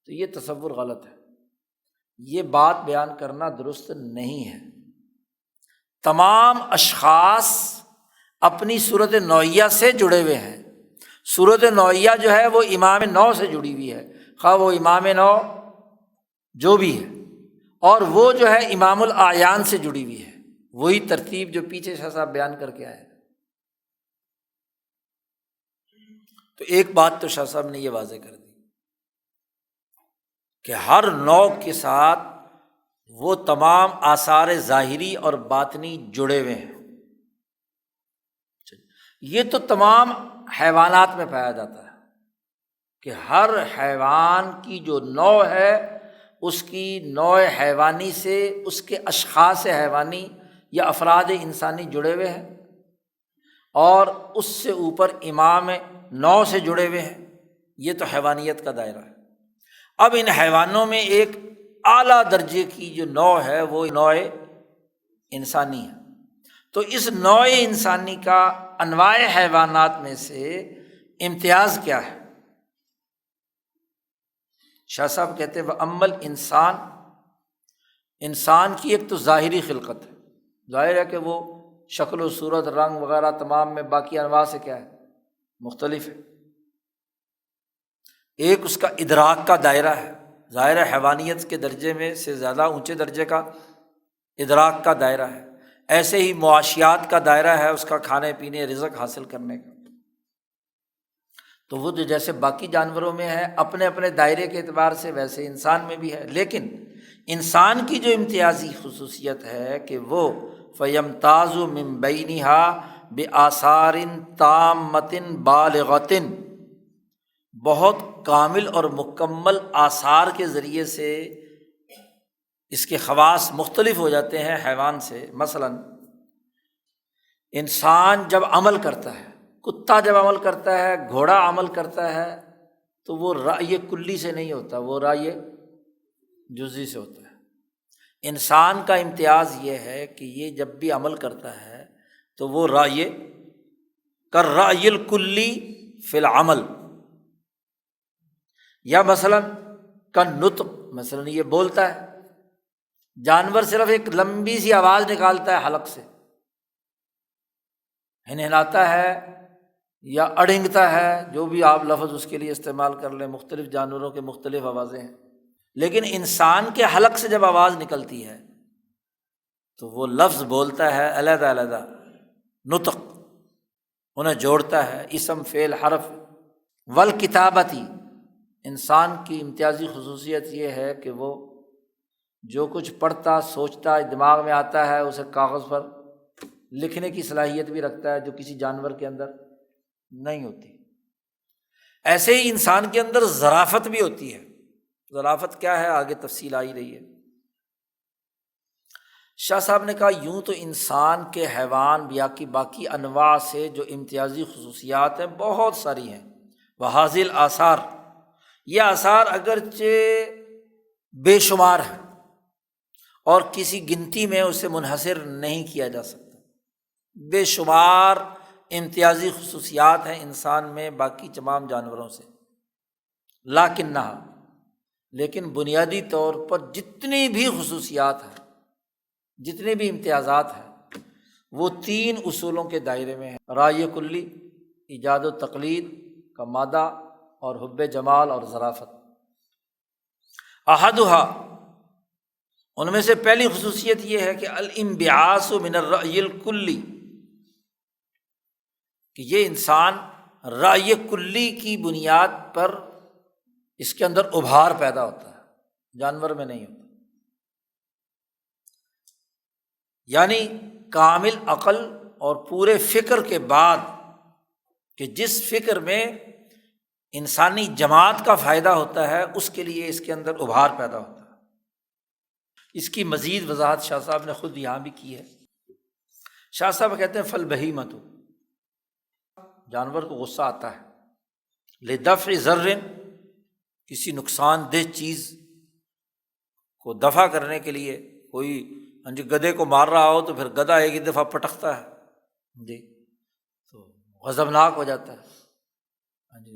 [SPEAKER 1] تو یہ تصور غلط ہے، یہ بات بیان کرنا درست نہیں ہے۔ تمام اشخاص اپنی صورت نوعیہ سے جڑے ہوئے ہیں، صورت نوعیہ جو ہے وہ امام نو سے جڑی ہوئی ہے، خواہ وہ امام نو جو بھی ہے، اور وہ جو ہے امام الاعیان سے جڑی ہوئی ہے، وہی ترتیب جو پیچھے شاہ صاحب بیان کر کے آئے۔ تو ایک بات تو شاہ صاحب نے یہ واضح کر دی کہ ہر نوع کے ساتھ وہ تمام آثار ظاہری اور باطنی جڑے ہوئے ہیں۔ یہ تو تمام حیوانات میں پایا جاتا ہے کہ ہر حیوان کی جو نوع ہے اس کی نوع حیوانی سے اس کے اشخاص حیوانی یا افراد انسانی جڑے ہوئے ہیں، اور اس سے اوپر امام نوع سے جڑے ہوئے ہیں، یہ تو حیوانیت کا دائرہ ہے۔ اب ان حیوانوں میں ایک اعلیٰ درجے کی جو نوع ہے وہ نوع انسانی ہے، تو اس نوع انسانی کا انواع حیوانات میں سے امتیاز کیا ہے؟ شاہ صاحب کہتے ہیں وَأَمَّا الْإِنسان، انسان کی ایک تو ظاہری خلقت ہے، ظاہر ہے کہ وہ شکل و صورت رنگ وغیرہ تمام میں باقی انواع سے کیا ہے، مختلف ہے۔ ایک اس کا ادراک کا دائرہ ہے، ظاہر ہے حیوانیت کے درجے میں سے زیادہ اونچے درجے کا ادراک کا دائرہ ہے، ایسے ہی معاشیات کا دائرہ ہے، اس کا کھانے پینے رزق حاصل کرنے کا، تو وہ جو جیسے باقی جانوروں میں ہے اپنے اپنے دائرے کے اعتبار سے، ویسے انسان میں بھی ہے، لیکن انسان کی جو امتیازی خصوصیت ہے کہ وہ فَيَمْتَازُ مِن بَيْنِهَا بِآثَارٍ تَامَّةٍ بَالِغَةٍ، بہت کامل اور مکمل آثار کے ذریعے سے اس کے خواص مختلف ہو جاتے ہیں حیوان سے۔ مثلاً انسان جب عمل کرتا ہے، کتا جب عمل کرتا ہے، گھوڑا عمل کرتا ہے، تو وہ رأی کلی سے نہیں ہوتا، وہ رأی جزئی سے ہوتا ہے۔ انسان کا امتیاز یہ ہے کہ یہ جب بھی عمل کرتا ہے تو وہ رأی کالرأی الکلی فی العمل، یا مثلاً کالنطق، مثلاً یہ بولتا ہے، جانور صرف ایک لمبی سی آواز نکالتا ہے حلق سے، ہنہناتا ہے یا اڑنگتا ہے، جو بھی آپ لفظ اس کے لیے استعمال کر لیں، مختلف جانوروں کے مختلف آوازیں ہیں، لیکن انسان کے حلق سے جب آواز نکلتی ہے تو وہ لفظ بولتا ہے علیحدہ علیحدہ، نطق انہیں جوڑتا ہے، اسم فعل حرف۔ والکتابتی، انسان کی امتیازی خصوصیت یہ ہے کہ وہ جو کچھ پڑھتا سوچتا دماغ میں آتا ہے اسے کاغذ پر لکھنے کی صلاحیت بھی رکھتا ہے، جو کسی جانور کے اندر نہیں ہوتی۔ ایسے ہی انسان کے اندر ظرافت بھی ہوتی ہے۔ ظرافت کیا ہے آگے تفصیل آ ہی رہی ہے۔ شاہ صاحب نے کہا یوں تو انسان کے حیوان یا کی باقی انواع سے جو امتیازی خصوصیات ہیں بہت ساری ہیں۔ وہذہ الآثار، یہ آثار اگرچہ بے شمار ہیں، اور کسی گنتی میں اسے منحصر نہیں کیا جا سکتا۔ بے شمار امتیازی خصوصیات ہیں انسان میں باقی تمام جانوروں سے، لیکن بنیادی طور پر جتنی بھی خصوصیات ہیں، جتنے بھی امتیازات ہیں، وہ 3 اصولوں کے دائرے میں ہیں: رائے کلی، ایجاد و تقلید کا مادہ، اور حب جمال اور ظرافت۔ احدھا، ان میں سے پہلی خصوصیت یہ ہے کہ الانبعاث من الرأی الکلی، کہ یہ انسان رأی کلی کی بنیاد پر اس کے اندر ابھار پیدا ہوتا ہے، جانور میں نہیں ہوتا۔ یعنی کامل عقل اور پورے فکر کے بعد، کہ جس فکر میں انسانی جماعت کا فائدہ ہوتا ہے، اس کے لیے اس کے اندر ابھار پیدا ہوتا ہے۔ اس کی مزید وضاحت شاہ صاحب نے خود یہاں بھی کی ہے۔ شاہ صاحب کہتے ہیں فالبہیمۃ، جانور کو غصہ آتا ہے، لدفع ضر، کسی نقصان دہ چیز کو دفع کرنے کے لیے، کوئی گدھے کو مار رہا ہو تو پھر گدھا ایک ہی دفعہ پٹکتا ہے جی، تو غضبناک ہو جاتا ہے۔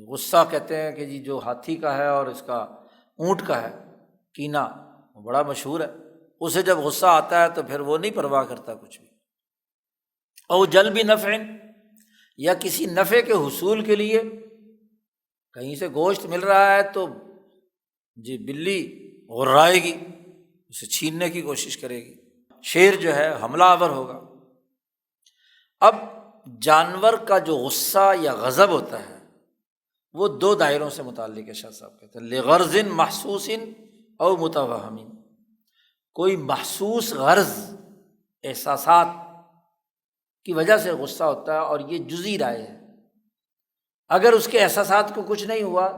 [SPEAKER 1] غصہ کہتے ہیں کہ جی جو ہاتھی کا ہے اور اس کا اونٹ کا ہے کینہ، وہ بڑا مشہور ہے۔ اسے جب غصہ آتا ہے تو پھر وہ نہیں پرواہ کرتا کچھ بھی۔ او جلب نفع، یا کسی نفع کے حصول کے لیے، کہیں سے گوشت مل رہا ہے تو جی بلی غرائے گی، اسے چھیننے کی کوشش کرے گی۔ شیر جو ہے حملہ آور ہوگا۔ اب جانور کا جو غصہ یا غضب ہوتا ہے وہ 2 دائروں سے متعلق ہے۔ شاہ صاحب کہتے ہیں لغرض محسوس او متوہم، کوئی محسوس غرض، احساسات کی وجہ سے غصہ ہوتا ہے، اور یہ جزئی رائے ہے۔ اگر اس کے احساسات کو کچھ نہیں ہوا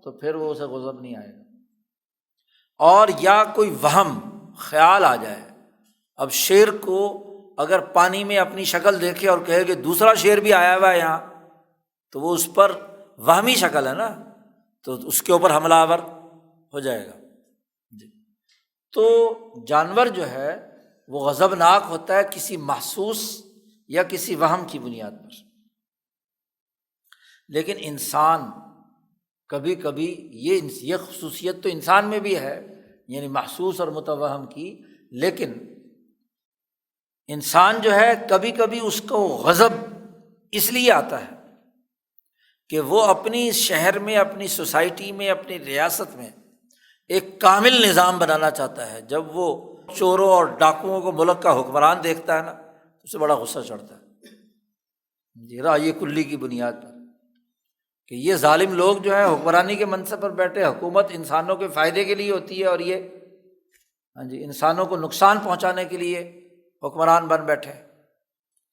[SPEAKER 1] تو پھر وہ اسے غضب نہیں آئے گا۔ اور یا کوئی وہم، خیال آ جائے، اب شیر کو اگر پانی میں اپنی شکل دیکھے اور کہے کہ دوسرا شیر بھی آیا ہوا ہے یہاں، تو وہ اس پر وہمی شکل ہے نا، تو اس کے اوپر حملہ آور ہو جائے گا جی۔ تو جانور جو ہے وہ غضبناک ہوتا ہے کسی محسوس یا کسی وہم کی بنیاد پر، لیکن انسان کبھی کبھی یہ خصوصیت تو انسان میں بھی ہے، یعنی محسوس اور متوہم کی، لیکن انسان جو ہے کبھی کبھی اس کو غضب اس لیے آتا ہے کہ وہ اپنی شہر میں، اپنی سوسائٹی میں، اپنی ریاست میں ایک کامل نظام بنانا چاہتا ہے۔ جب وہ چوروں اور ڈاکوؤں کو ملک کا حکمران دیکھتا ہے نا، تو اسے بڑا غصہ چڑھتا ہے رائے کلی کی بنیاد پر، کہ یہ ظالم لوگ جو ہے حکمرانی کے منصب پر بیٹھے، حکومت انسانوں کے فائدے کے لیے ہوتی ہے اور یہ انسانوں کو نقصان پہنچانے کے لیے حکمران بن بیٹھے،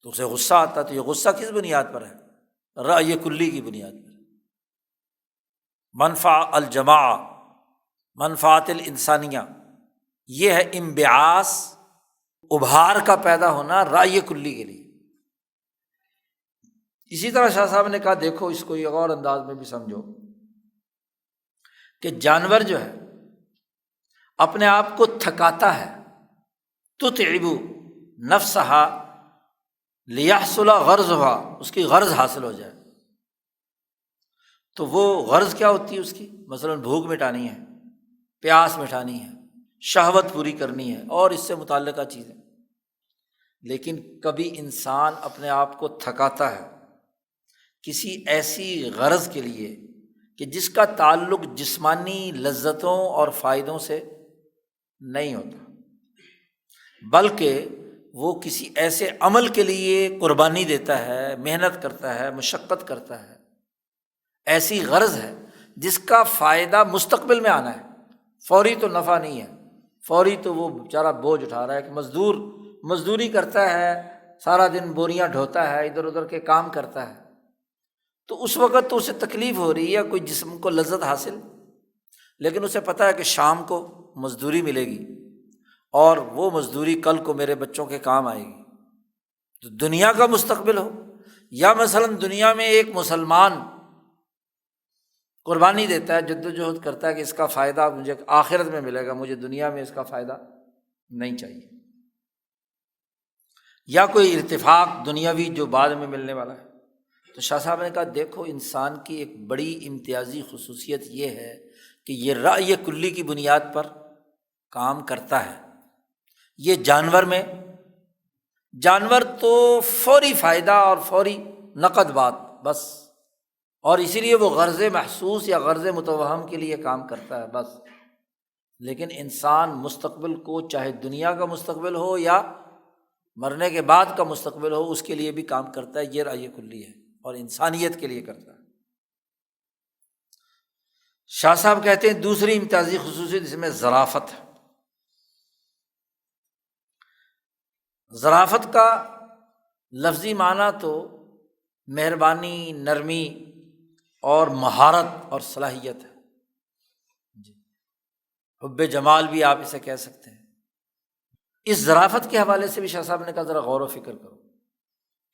[SPEAKER 1] تو اسے غصہ آتا ہے۔ تو یہ غصہ کس بنیاد پر ہے؟ رائے کلی کی بنیاد پر۔ منفع الجماع، منفعت الانسانیہ، یہ ہے انبعاث، ابھار کا پیدا ہونا رائے کلی کے لیے۔ اسی طرح شاہ صاحب نے کہا دیکھو اس کو ایک اور انداز میں بھی سمجھو، کہ جانور جو ہے اپنے آپ کو تھکاتا ہے، تتعب نفسہا لیحصل غرضہا، اس کی غرض حاصل ہو جائے، تو وہ غرض کیا ہوتی ہے اس کی؟ مثلاً بھوک مٹانی ہے، پیاس مٹانی ہے، شہوت پوری کرنی ہے، اور اس سے متعلقہ چیزیں۔ لیکن کبھی انسان اپنے آپ کو تھکاتا ہے کسی ایسی غرض کے لیے کہ جس کا تعلق جسمانی لذتوں اور فائدوں سے نہیں ہوتا، بلکہ وہ کسی ایسے عمل کے لیے قربانی دیتا ہے، محنت کرتا ہے، مشقت کرتا ہے، ایسی غرض ہے جس کا فائدہ مستقبل میں آنا ہے، فوری تو نفع نہیں ہے۔ فوری تو وہ بیچارہ بوجھ اٹھا رہا ہے کہ مزدوری کرتا ہے، سارا دن بوریاں ڈھوتا ہے، ادھر ادھر کے کام کرتا ہے، تو اس وقت تو اسے تکلیف ہو رہی ہے، کوئی جسم کو لذت حاصل، لیکن اسے پتہ ہے کہ شام کو مزدوری ملے گی اور وہ مزدوری کل کو میرے بچوں کے کام آئے گی۔ تو دنیا کا مستقبل ہو، یا مثلاً دنیا میں ایک مسلمان قربانی دیتا ہے، جد و جہد کرتا ہے کہ اس کا فائدہ مجھے آخرت میں ملے گا، مجھے دنیا میں اس کا فائدہ نہیں چاہیے، یا کوئی ارتفاق دنیاوی جو بعد میں ملنے والا ہے۔ تو شاہ صاحب نے کہا دیکھو انسان کی ایک بڑی امتیازی خصوصیت یہ ہے کہ یہ رأی کلی کی بنیاد پر کام کرتا ہے۔ یہ جانور تو فوری فائدہ اور فوری نقد بات بس، اور اسی لیے وہ غرض محسوس یا غرض متوہم کے لیے کام کرتا ہے بس۔ لیکن انسان مستقبل کو، چاہے دنیا کا مستقبل ہو یا مرنے کے بعد کا مستقبل ہو، اس کے لیے بھی کام کرتا ہے۔ یہ رأی کلی ہے اور انسانیت کے لیے کرتا ہے۔ شاہ صاحب کہتے ہیں دوسری امتیازی خصوصیت اس میں ظرافت ہے۔ ظرافت کا لفظی معنی تو مہربانی، نرمی اور مہارت اور صلاحیت ہے جی۔ حب جمال بھی آپ اسے کہہ سکتے ہیں۔ اس ظرافت کے حوالے سے بھی شاہ صاحب نے کہا ذرا غور و فکر کرو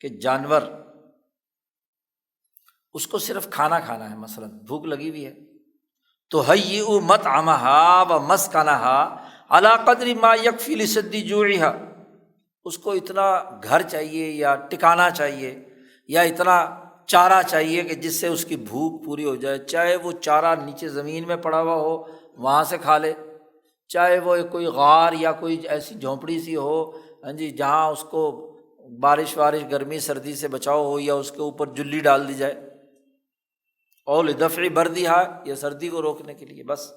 [SPEAKER 1] کہ جانور، اس کو صرف کھانا کھانا ہے، مثلاً بھوک لگی ہوئی ہے تو ہیئوا مطعمہا و مسکنہا علی قدر ما یکفی لسد جوعہا، اس کو اتنا گھر چاہیے یا ٹکانا چاہیے یا اتنا چارہ چاہیے کہ جس سے اس کی بھوک پوری ہو جائے، چاہے وہ چارہ نیچے زمین میں پڑا ہوا ہو وہاں سے کھا لے، چاہے وہ کوئی غار یا کوئی ایسی جھونپڑی سی ہو جی جہاں اس کو بارش گرمی سردی سے بچاؤ ہو، یا اس کے اوپر جلی ڈال دی جائے، اور لدفع بردھا، یا سردی کو روکنے کے لیے بس۔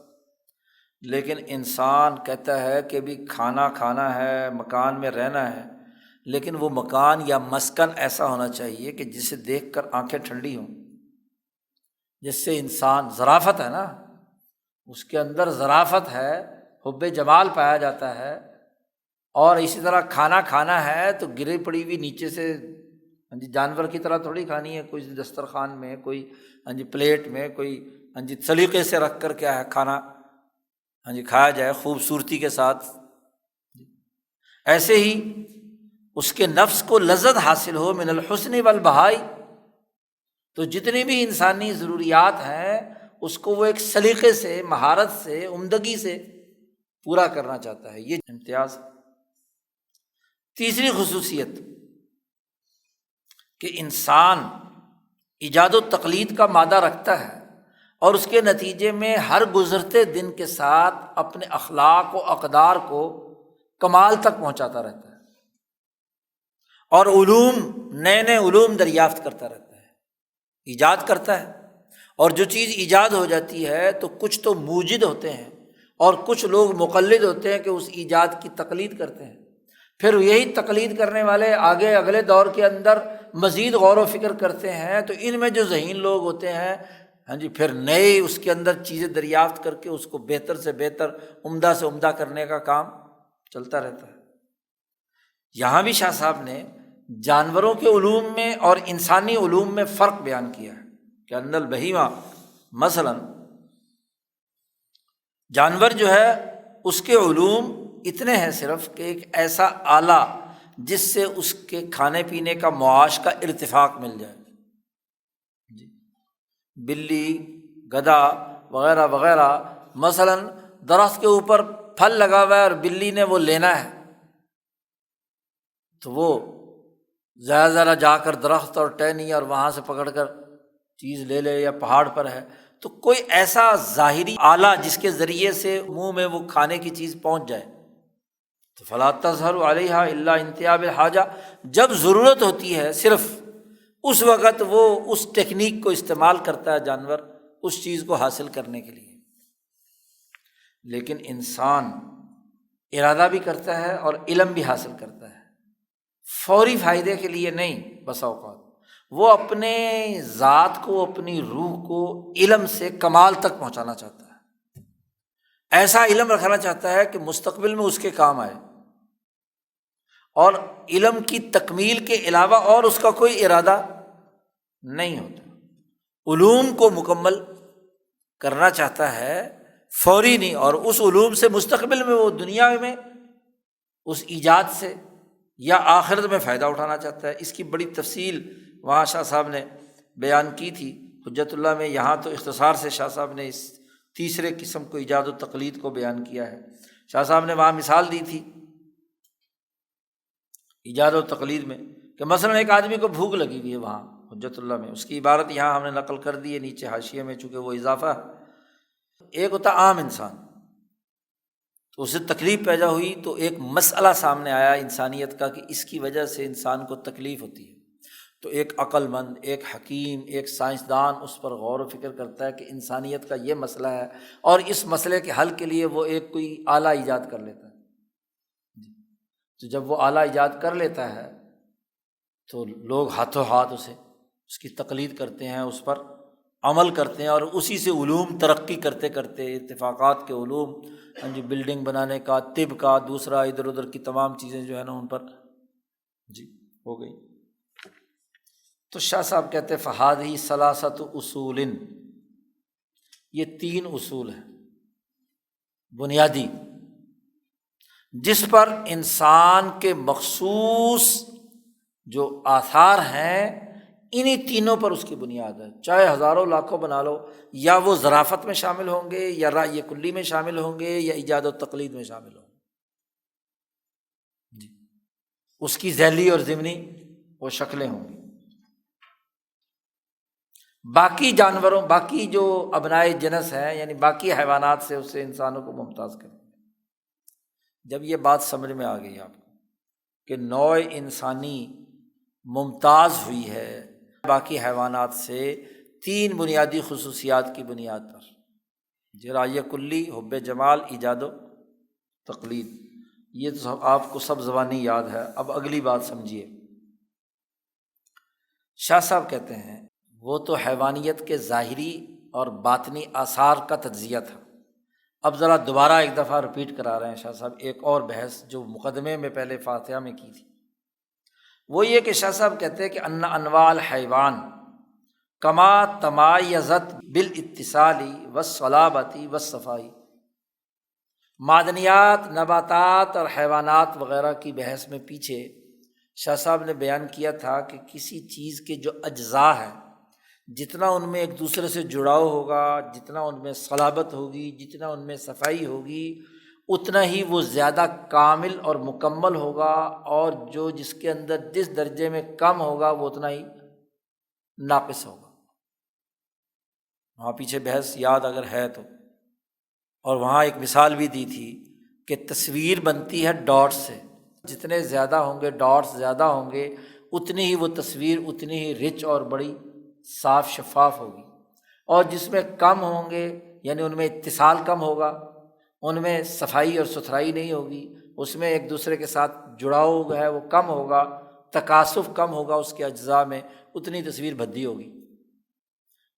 [SPEAKER 1] لیکن انسان کہتا ہے کہ بھی کھانا کھانا ہے، مکان میں رہنا ہے، لیکن وہ مکان یا مسکن ایسا ہونا چاہیے کہ جسے دیکھ کر آنکھیں ٹھنڈی ہوں، جس سے انسان، ظرافت ہے نا اس کے اندر، ظرافت ہے، حب جمال پایا جاتا ہے۔ اور اسی طرح کھانا کھانا ہے تو گری پڑی ہوئی نیچے سے جانور کی طرح تھوڑی کھانی ہے، کوئی دسترخوان میں، کوئی پلیٹ میں، کوئی سلیقے سے رکھ کر کیا ہے کھانا کھایا جائے خوبصورتی کے ساتھ۔ ایسے ہی اس کے نفس کو لذت حاصل ہو من الحسن والبہاء، تو جتنی بھی انسانی ضروریات ہیں اس کو وہ ایک سلیقے سے، مہارت سے، عمدگی سے پورا کرنا چاہتا ہے۔ یہ امتیاز۔ تیسری خصوصیت کہ انسان ایجاد و تقلید کا مادہ رکھتا ہے، اور اس کے نتیجے میں ہر گزرتے دن کے ساتھ اپنے اخلاق و اقدار کو کمال تک پہنچاتا رہتا ہے، اور نئے نئے علوم دریافت کرتا رہتا ہے، ایجاد کرتا ہے۔ اور جو چیز ایجاد ہو جاتی ہے تو کچھ تو موجد ہوتے ہیں اور کچھ لوگ مقلد ہوتے ہیں کہ اس ایجاد کی تقلید کرتے ہیں، پھر یہی تقلید کرنے والے آگے اگلے دور کے اندر مزید غور و فکر کرتے ہیں، تو ان میں جو ذہین لوگ ہوتے ہیں پھر نئے اس کے اندر چیزیں دریافت کر کے اس کو بہتر سے بہتر، عمدہ سے عمدہ کرنے کا کام چلتا رہتا ہے۔ یہاں بھی شاہ صاحب نے جانوروں کے علوم میں اور انسانی علوم میں فرق بیان کیا ہے کہ ان البہیمہ، مثلاً جانور جو ہے اس کے علوم اتنے ہیں صرف کہ ایک ایسا آلہ جس سے اس کے کھانے پینے کا معاش کا ارتفاق مل جائے، بلی، گدھا وغیرہ وغیرہ، مثلاً درخت کے اوپر پھل لگا ہوا ہے اور بلی نے وہ لینا ہے تو وہ ذرا جا کر درخت اور ٹہنی اور وہاں سے پکڑ کر چیز لے لے، یا پہاڑ پر ہے تو کوئی ایسا ظاہری آلہ جس کے ذریعے سے منہ میں وہ کھانے کی چیز پہنچ جائے، تو فلا تظہر علیہا الا انتہاء الحاجہ، جب ضرورت ہوتی ہے صرف اس وقت وہ اس ٹیکنیک کو استعمال کرتا ہے جانور اس چیز کو حاصل کرنے کے لیے۔ لیکن انسان ارادہ بھی کرتا ہے اور علم بھی حاصل کرتا ہے، فوری فائدے کے لیے نہیں، بسا اوقات وہ اپنے ذات کو، اپنی روح کو علم سے کمال تک پہنچانا چاہتا ہے، ایسا علم رکھنا چاہتا ہے کہ مستقبل میں اس کے کام آئے، اور علم کی تکمیل کے علاوہ اور اس کا کوئی ارادہ نہیں ہوتا، علوم کو مکمل کرنا چاہتا ہے، فوری نہیں، اور اس علوم سے مستقبل میں وہ دنیا میں اس ایجاد سے یا آخرت میں فائدہ اٹھانا چاہتا ہے۔ اس کی بڑی تفصیل وہاں شاہ صاحب نے بیان کی تھی حجت اللہ میں، یہاں تو اختصار سے شاہ صاحب نے اس تیسرے قسم کو ایجاد و تقلید کو بیان کیا ہے۔ شاہ صاحب نے وہاں مثال دی تھی ایجاد و تقلید میں کہ مثلاً ایک آدمی کو بھوک لگی ہوئی ہے وہاں حجت اللہ میں، اس کی عبارت یہاں ہم نے نقل کر دی ہے نیچے حاشیے میں، چونکہ وہ اضافہ ہے۔ ایک ہوتا عام انسان، تو اسے تکلیف پیدا ہوئی تو ایک مسئلہ سامنے آیا انسانیت کا کہ اس کی وجہ سے انسان کو تکلیف ہوتی ہے، تو ایک عقل مند، ایک حکیم، ایک سائنسدان اس پر غور و فکر کرتا ہے کہ انسانیت کا یہ مسئلہ ہے، اور اس مسئلے کے حل کے لیے وہ ایک کوئی آلہ ایجاد کر لیتا ہے۔ تو جب وہ آلہ ایجاد کر لیتا ہے تو لوگ ہاتھوں ہاتھ اس کی تقلید کرتے ہیں، اس پر عمل کرتے ہیں، اور اسی سے علوم ترقی کرتے کرتے اتفاقات کے علوم، بلڈنگ بنانے کا، طب کا، دوسرا ادھر ادھر کی تمام چیزیں جو ہے نا ان پر ہو گئی۔ تو شاہ صاحب کہتے ہیں فہذہ ثلاثۃ اصول، یہ 3 اصول ہیں بنیادی، جس پر انسان کے مخصوص جو آثار ہیں انہی تینوں پر اس کی بنیاد ہے، چاہے ہزاروں لاکھوں بنا لو، یا وہ ظرافت میں شامل ہوں گے، یا رأی کلی میں شامل ہوں گے، یا ایجاد و تقلید میں شامل ہوں گے، اس کی ذیلی اور ضمنی وہ شکلیں ہوں گی۔ باقی جانوروں، باقی جو ابنائے جنس ہیں یعنی باقی حیوانات سے اس سے انسانوں کو ممتاز کریں۔ جب یہ بات سمجھ میں آ گئی آپ کو کہ نوع انسانی ممتاز ہوئی ہے باقی حیوانات سے 3 بنیادی خصوصیات کی بنیاد پر، رأی کلی، حب جمال، ایجاد و تقلید، یہ تو آپ کو سب زبانی یاد ہے۔ اب اگلی بات سمجھیے، شاہ صاحب کہتے ہیں وہ تو حیوانیت کے ظاہری اور باطنی آثار کا تجزیہ تھا۔ اب ذرا دوبارہ ایک دفعہ رپیٹ کرا رہے ہیں شاہ صاحب ایک اور بحث جو مقدمے میں پہلے فاتحہ میں کی تھی، وہ یہ کہ شاہ صاحب کہتے ہیں کہ ان انواع الحیوان کما تمایزت بالاتصال والصلابۃ والصفاء، معدنیات، نباتات اور حیوانات وغیرہ کی بحث میں پیچھے شاہ صاحب نے بیان کیا تھا کہ کسی چیز کے جو اجزاء ہیں جتنا ان میں ایک دوسرے سے جڑاؤ ہوگا، جتنا ان میں صلابت ہوگی، جتنا ان میں صفائی ہوگی، اتنا ہی وہ زیادہ کامل اور مکمل ہوگا، اور جو جس کے اندر جس درجے میں کم ہوگا وہ اتنا ہی ناقص ہوگا۔ وہاں پیچھے بحث یاد اگر ہے تو، اور وہاں ایک مثال بھی دی تھی کہ تصویر بنتی ہے ڈاٹس سے، جتنے زیادہ ہوں گے ڈاٹس زیادہ ہوں گے اتنی ہی وہ تصویر اتنی ہی رچ اور بڑی صاف شفاف ہوگی، اور جس میں کم ہوں گے یعنی ان میں اتصال کم ہوگا، ان میں صفائی اور ستھرائی نہیں ہوگی، اس میں ایک دوسرے کے ساتھ جڑاؤ ہے وہ کم ہوگا، تکاثف کم ہوگا اس کے اجزاء میں، اتنی تصویر بھدی ہوگی۔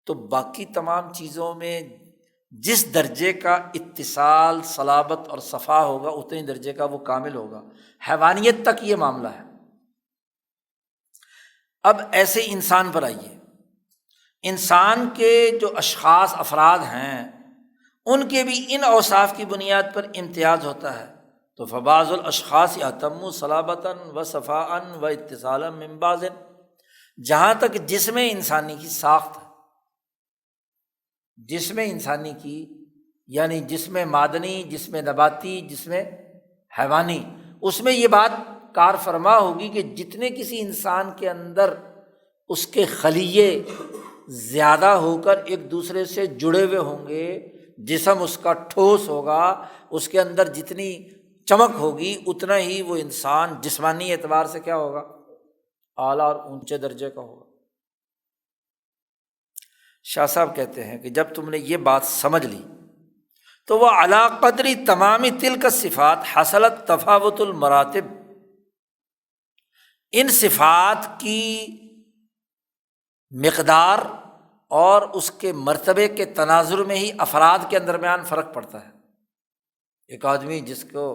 [SPEAKER 1] تو باقی تمام چیزوں میں جس درجے کا اتصال، صلابت اور صفا ہوگا اتنے درجے کا وہ کامل ہوگا۔ حیوانیت تک یہ معاملہ ہے۔ اب ایسے انسان پر آئیے، انسان کے جو اشخاص، افراد ہیں ان کے بھی ان اوصاف کی بنیاد پر امتیاز ہوتا ہے۔ تو فبعض الاشخاص اتم صلابۃ و صفاء و اتصالا من بعض، جہاں تک جسم انسانی کی ساخت ہے، جسم انسانی کی یعنی جسم معدنی، جسم نباتی، جسم حیوانی، اس میں یہ بات کار فرما ہوگی کہ جتنے کسی انسان کے اندر اس کے خلیے زیادہ ہو کر ایک دوسرے سے جڑے ہوئے ہوں گے، جسم اس کا ٹھوس ہوگا، اس کے اندر جتنی چمک ہوگی اتنا ہی وہ انسان جسمانی اعتبار سے کیا ہوگا، اعلیٰ اور اونچے درجے کا ہوگا۔ شاہ صاحب کہتے ہیں کہ جب تم نے یہ بات سمجھ لی تو وہ علی قدری تمامی تلک الصفات حصلت تفاوت المراتب، ان صفات کی مقدار اور اس کے مرتبے کے تناظر میں ہی افراد کے درمیان فرق پڑتا ہے۔ ایک آدمی جس کو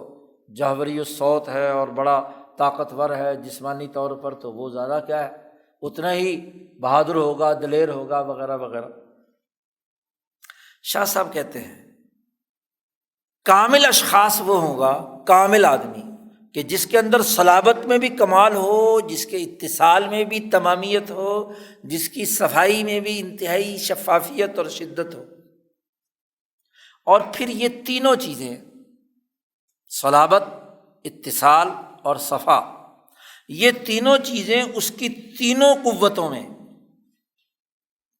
[SPEAKER 1] جہوری الصوت ہے اور بڑا طاقتور ہے جسمانی طور پر، تو وہ زیادہ کیا ہے، اتنا ہی بہادر ہوگا، دلیر ہوگا، وغیرہ وغیرہ۔ شاہ صاحب کہتے ہیں کامل اشخاص وہ ہوگا، کامل آدمی کہ جس کے اندر صلابت میں بھی کمال ہو، جس کے اتصال میں بھی تمامیت ہو، جس کی صفائی میں بھی انتہائی شفافیت اور شدت ہو، اور پھر یہ تینوں چیزیں صلابت، اتصال اور صفا، یہ تینوں چیزیں اس کی تینوں قوتوں میں،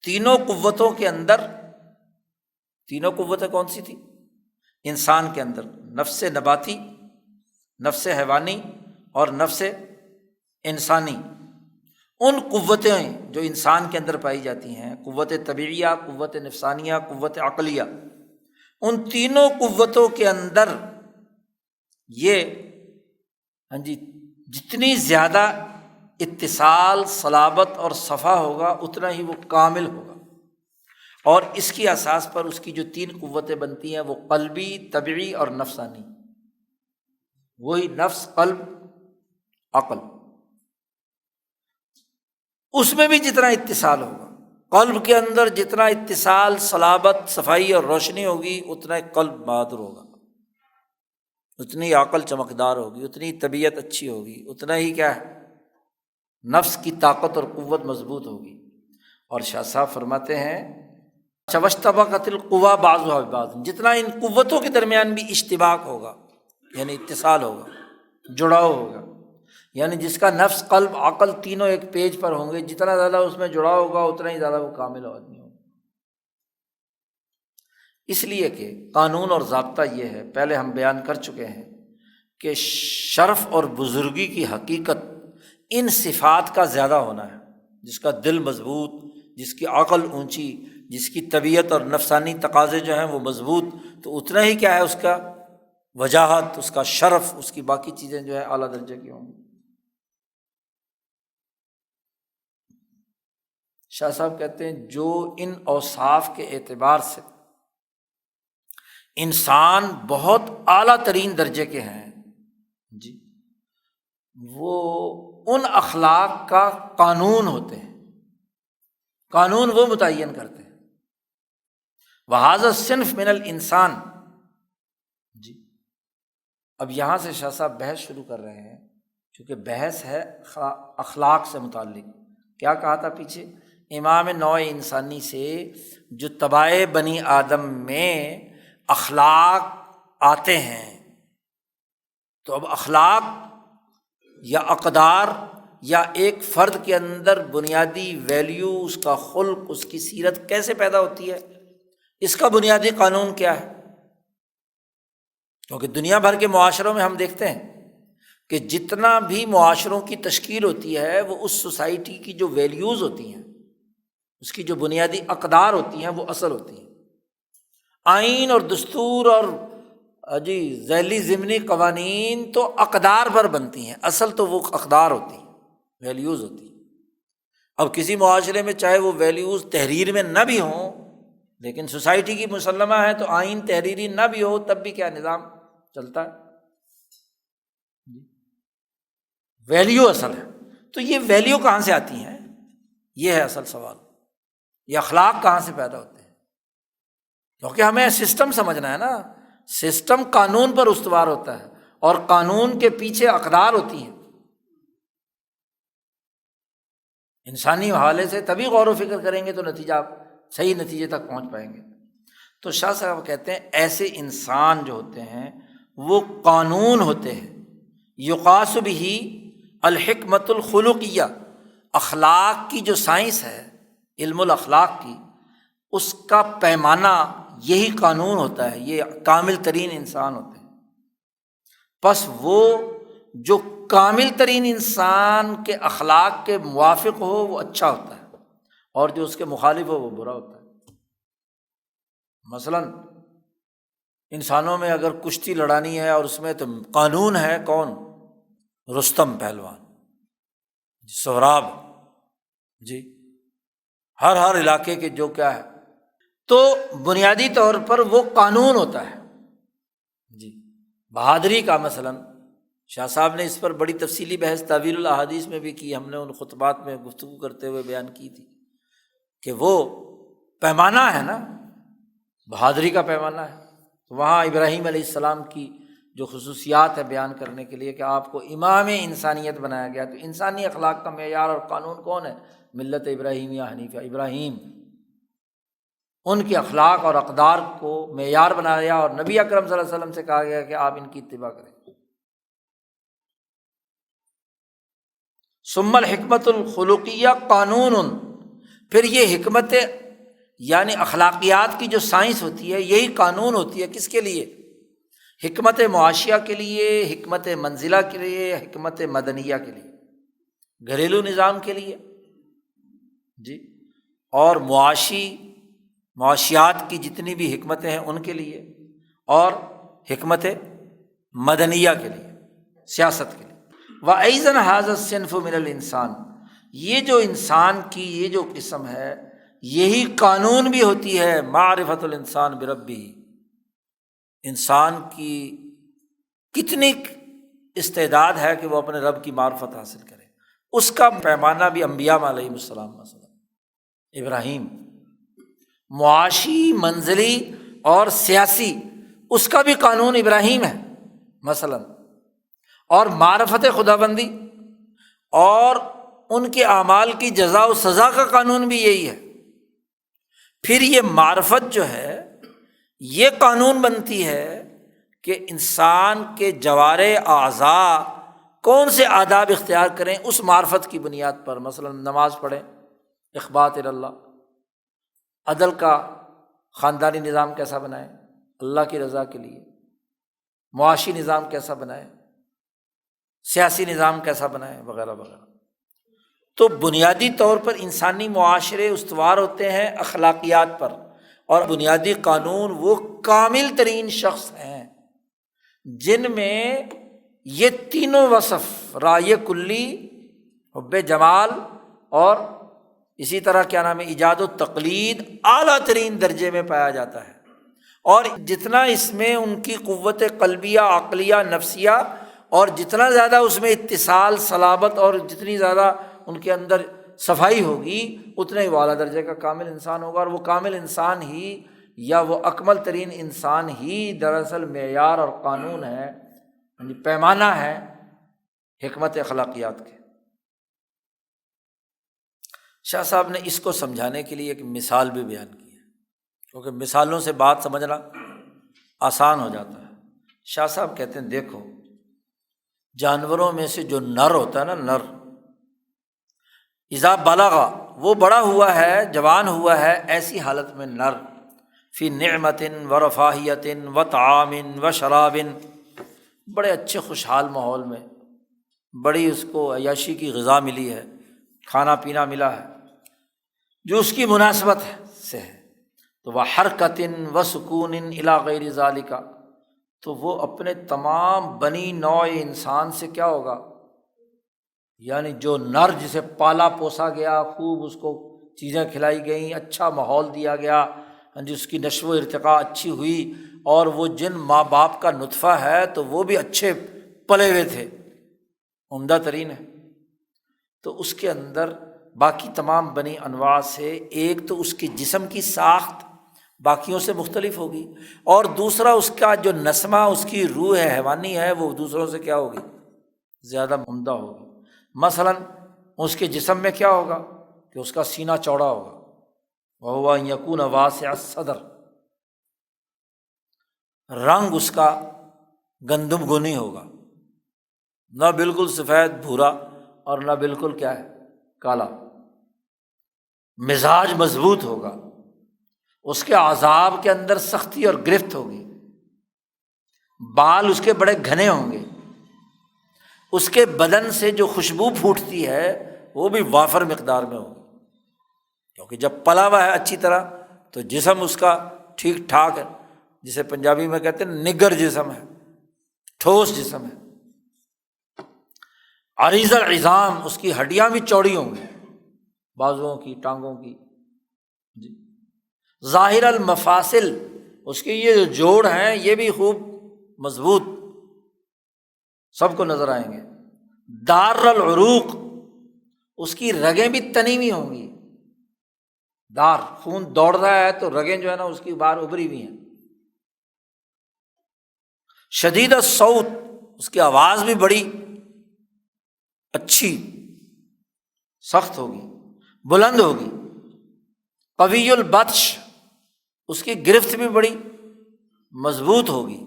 [SPEAKER 1] تینوں قوتوں کے اندر، تینوں قوتیں کون سی تھیں انسان کے اندر؟ نفس نباتی، نفس حیوانی اور نفس انسانی۔ ان قوتیں جو انسان کے اندر پائی جاتی ہیں، قوت طبیعیہ، قوت نفسانیہ، قوت عقلیہ، ان تینوں قوتوں کے اندر یہ جتنی زیادہ اتصال، صلابت اور صفا ہوگا اتنا ہی وہ کامل ہوگا۔ اور اس کی اساس پر اس کی جو تین قوتیں بنتی ہیں وہ قلبی، طبعی اور نفسانی، وہی نفس، قلب، عقل۔ اس میں بھی جتنا اتصال ہوگا، قلب کے اندر جتنا اتصال، صلابت، صفائی اور روشنی ہوگی اتنا قلب بہادر ہوگا، اتنی عقل چمکدار ہوگی، اتنی طبیعت اچھی ہوگی، اتنا ہی کیا ہے نفس کی طاقت اور قوت مضبوط ہوگی۔ اور شاہ صاحب فرماتے ہیں واشتبکت القویٰ بعضها ببعض، جتنا ان قوتوں کے درمیان بھی اشتباک ہوگا، یعنی اتصال ہوگا، جڑاؤ ہوگا، یعنی جس کا نفس، قلب، عقل تینوں ایک پیج پر ہوں گے، جتنا زیادہ اس میں جڑاؤ ہوگا اتنا ہی زیادہ وہ کامل آدمی ہوگا۔ اس لیے کہ قانون اور ضابطہ یہ ہے، پہلے ہم بیان کر چکے ہیں کہ شرف اور بزرگی کی حقیقت ان صفات کا زیادہ ہونا ہے۔ جس کا دل مضبوط، جس کی عقل اونچی، جس کی طبیعت اور نفسانی تقاضے جو ہیں وہ مضبوط، تو اتنا ہی کیا ہے اس کا وجاہت، اس کا شرف، اس کی باقی چیزیں جو ہے اعلیٰ درجے کی ہوں گی۔ شاہ صاحب کہتے ہیں جو ان اوصاف کے اعتبار سے انسان بہت اعلیٰ ترین درجے کے ہیں وہ ان اخلاق کا قانون ہوتے ہیں، قانون وہ متعین کرتے ہیں۔ وَهَذَا الصِّنْفُ مِنَ الْإِنسان۔ اب یہاں سے شاہ صاحب بحث شروع کر رہے ہیں، کیونکہ بحث ہے اخلاق سے متعلق۔ کیا کہا تھا پیچھے؟ امام نوع انسانی سے جو تبع بنی آدم میں اخلاق آتے ہیں، تو اب اخلاق یا اقدار یا ایک فرد کے اندر بنیادی ویلیو، اس کا خلق، اس کی سیرت کیسے پیدا ہوتی ہے، اس کا بنیادی قانون کیا ہے؟ کیونکہ دنیا بھر کے معاشروں میں ہم دیکھتے ہیں کہ جتنا بھی معاشروں کی تشکیل ہوتی ہے وہ اس سوسائٹی کی جو ویلیوز ہوتی ہیں، اس کی جو بنیادی اقدار ہوتی ہیں وہ اصل ہوتی ہیں۔ آئین اور دستور اور ذیلی ضمنی قوانین تو اقدار پر بنتی ہیں، اصل تو وہ اقدار ہوتی ہیں، ویلیوز ہوتی ہیں۔ اب کسی معاشرے میں چاہے وہ ویلیوز تحریر میں نہ بھی ہوں، لیکن سوسائٹی کی مسلمہ ہے تو آئین تحریری نہ بھی ہو تب بھی کیا نظام چلتا ہے، ویلیو اصل ہے۔ تو یہ ویلیو کہاں سے آتی ہیں، یہ ہے اصل سوال۔ یہ اخلاق کہاں سے پیدا ہوتے ہیں؟ کیونکہ ہمیں سسٹم سمجھنا ہے نا، سسٹم قانون پر استوار ہوتا ہے اور قانون کے پیچھے اقدار ہوتی ہیں۔ انسانی حوالے سے تبھی غور و فکر کریں گے تو نتیجہ صحیح نتیجے تک پہنچ پائیں گے۔ تو شاہ صاحب کہتے ہیں ایسے انسان جو ہوتے ہیں وہ قانون ہوتے ہیں، یقاس بہ الحکمت الخلقیہ، اخلاق کی جو سائنس ہے، علم الاخلاق کی، اس کا پیمانہ یہی قانون ہوتا ہے، یہ کامل ترین انسان ہوتے ہیں۔ پس وہ جو کامل ترین انسان کے اخلاق کے موافق ہو وہ اچھا ہوتا ہے، اور جو اس کے مخالف ہو وہ برا ہوتا ہے۔ مثلاً انسانوں میں اگر کشتی لڑانی ہے اور اس میں تو قانون ہے، کون؟ رستم پہلوان، سہراب، ہر علاقے کے جو کیا ہے، تو بنیادی طور پر وہ قانون ہوتا ہے۔ بہادری کا مثلاً شاہ صاحب نے اس پر بڑی تفصیلی بحث تعویل الاحادیث میں بھی کی، ہم نے ان خطبات میں گفتگو کرتے ہوئے بیان کی تھی کہ وہ پیمانہ ہے نا، بہادری کا پیمانہ ہے۔ تو وہاں ابراہیم علیہ السلام کی جو خصوصیات ہے بیان کرنے کے لیے کہ آپ کو امام انسانیت بنایا گیا، تو انسانی اخلاق کا معیار اور قانون کون ہے؟ ملت ابراہیمیہ حنیفہ، ابراہیم، ان کے اخلاق اور اقدار کو معیار بنایا، اور نبی اکرم صلی اللہ علیہ وسلم سے کہا گیا کہ آپ ان کی اتباع کریں۔ ثم الحکمت الخلقیہ قانون، پھر یہ حکمت یعنی اخلاقیات کی جو سائنس ہوتی ہے یہی قانون ہوتی ہے، کس کے لیے؟ حکمت معاشیہ کے لیے، حکمت منزلہ کے لیے، حکمت مدنیہ کے لیے، گھریلو نظام کے لیے جی، اور معاشیات کی جتنی بھی حکمتیں ہیں ان کے لیے، اور حکمت مدنیہ کے لیے، سیاست کے لیے۔ وَأَيْضًا هَذَا الصِّنْفُ مِنَ الْإِنسان، یہ جو انسان کی یہ جو قسم ہے یہی قانون بھی ہوتی ہے معرفت الانسان بربہ، انسان کی کتنی استعداد ہے کہ وہ اپنے رب کی معرفت حاصل کرے، اس کا پیمانہ بھی انبیاء علیہم السلام، مثلا ابراہیم، معاشی، منزلی اور سیاسی، اس کا بھی قانون ابراہیم ہے مثلا، اور معرفت خداوندی اور ان کے اعمال کی جزا و سزا کا قانون بھی یہی ہے۔ پھر یہ معرفت جو ہے یہ قانون بنتی ہے کہ انسان کے جوارح اعضاء کون سے آداب اختیار کریں اس معرفت کی بنیاد پر، مثلا نماز پڑھیں، اخبات اللہ، عدل کا خاندانی نظام کیسا بنائیں اللہ کی رضا کے لیے، معاشی نظام کیسا بنائیں، سیاسی نظام کیسا بنائیں، وغیرہ وغیرہ۔ تو بنیادی طور پر انسانی معاشرے استوار ہوتے ہیں اخلاقیات پر، اور بنیادی قانون وہ کامل ترین شخص ہیں جن میں یہ تینوں وصف، رائے کلی، حب جمال، اور اسی طرح کیا نام ہے ایجاد و تقلید اعلیٰ ترین درجے میں پایا جاتا ہے، اور جتنا اس میں ان کی قوت قلبیہ، عقلیہ، نفسیہ، اور جتنا زیادہ اس میں اتصال، صلابت، اور جتنی زیادہ ان کے اندر صفائی ہوگی اتنا ہی وہ اعلیٰ درجے کا کامل انسان ہوگا، اور وہ کامل انسان ہی یا وہ اکمل ترین انسان ہی دراصل معیار اور قانون ہے، یعنی پیمانہ ہے حکمت اخلاقیات کے۔ شاہ صاحب نے اس کو سمجھانے کے لیے ایک مثال بھی بیان کی ہے، کیونکہ مثالوں سے بات سمجھنا آسان ہو جاتا ہے۔ شاہ صاحب کہتے ہیں دیکھو، جانوروں میں سے جو نر ہوتا ہے نا، نر اذا بلغ، وہ بڑا ہوا ہے، جوان ہوا ہے، ایسی حالت میں نر، فی نعمت و رفاہیت و طعام و شراب، بڑے اچھے خوشحال ماحول میں، بڑی اس کو عیاشی کی غذا ملی ہے، کھانا پینا ملا ہے جو اس کی مناسبت سے ہے، تو وہ حرکت و سکون الی غیر ذالک، تو وہ اپنے تمام بنی نوع انسان سے کیا ہوگا، یعنی جو نر جسے پالا پوسا گیا، خوب اس کو چیزیں کھلائی گئیں، اچھا ماحول دیا گیا، اس کی نشو و ارتقاء اچھی ہوئی، اور وہ جن ماں باپ کا نطفہ ہے تو وہ بھی اچھے پلے ہوئے تھے، عمدہ ترین ہے، تو اس کے اندر باقی تمام بنی انواع سے ایک تو اس کی جسم کی ساخت باقیوں سے مختلف ہوگی، اور دوسرا اس کا جو نسمہ، اس کی روح ہے حیوانی ہے، وہ دوسروں سے کیا ہوگی، زیادہ عمدہ ہوگی۔ مثلا اس کے جسم میں کیا ہوگا کہ اس کا سینہ چوڑا ہوگا، وَهُوَ أَن يَكُونَ وَاسِعَ الصَّدْرِ، رنگ اس کا گندم گونی ہوگا، نہ بالکل سفید بھورا اور نہ بالکل کیا ہے کالا، مزاج مضبوط ہوگا، اس کے اعصاب کے اندر سختی اور گرفت ہوگی، بال اس کے بڑے گھنے ہوں گے، اس کے بدن سے جو خوشبو پھوٹتی ہے وہ بھی وافر مقدار میں ہوگی، کیونکہ جب پلا ہوا ہے اچھی طرح تو جسم اس کا ٹھیک ٹھاک ہے، جسے پنجابی میں کہتے ہیں نگر جسم ہے، ٹھوس جسم ہے۔ عریض العظام، اس کی ہڈیاں بھی چوڑی ہوں گی، بازوؤں کی، ٹانگوں کی جی۔ ظاہر المفاصل، اس کے یہ جو جوڑ ہیں یہ بھی خوب مضبوط سب کو نظر آئیں گے۔ دار العروق، اس کی رگیں بھی تنی ہوئی ہوں گی، دار، خون دوڑ رہا ہے تو رگیں جو ہے نا اس کی باہر ابھری ہوئی ہیں۔ شدید الصوت، اس کی آواز بھی بڑی اچھی سخت ہوگی، بلند ہوگی۔ قوی البطش، اس کی گرفت بھی بڑی مضبوط ہوگی،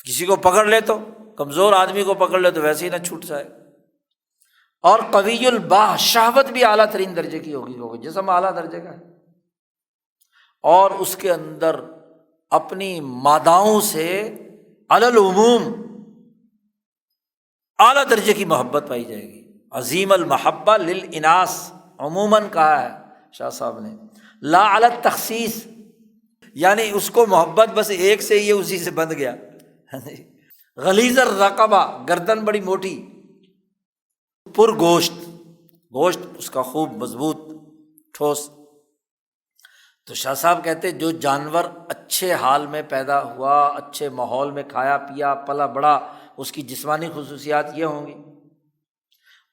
[SPEAKER 1] کسی کو پکڑ لے تو، کمزور آدمی کو پکڑ لے تو ویسے ہی نہ چھوٹ جائے۔ اور قوی الباہ، شہوت بھی اعلیٰ ترین درجے کی ہوگی، کیونکہ جسم اعلیٰ درجے کا ہے، اور اس کے اندر اپنی ماداؤں سے علی العموم اعلیٰ درجے کی محبت پائی جائے گی۔ عظیم المحبہ للاناث عموماً کہا ہے شاہ صاحب نے، لا علی التخصیص، یعنی اس کو محبت بس ایک سے ہی اسی سے بندھ گیا۔ غلیظ الرقبہ، گردن بڑی موٹی، پر گوشت، گوشت اس کا خوب مضبوط ٹھوس۔ تو شاہ صاحب کہتے جو جانور اچھے حال میں پیدا ہوا، اچھے ماحول میں کھایا پیا پلا بڑا، اس کی جسمانی خصوصیات یہ ہوں گی،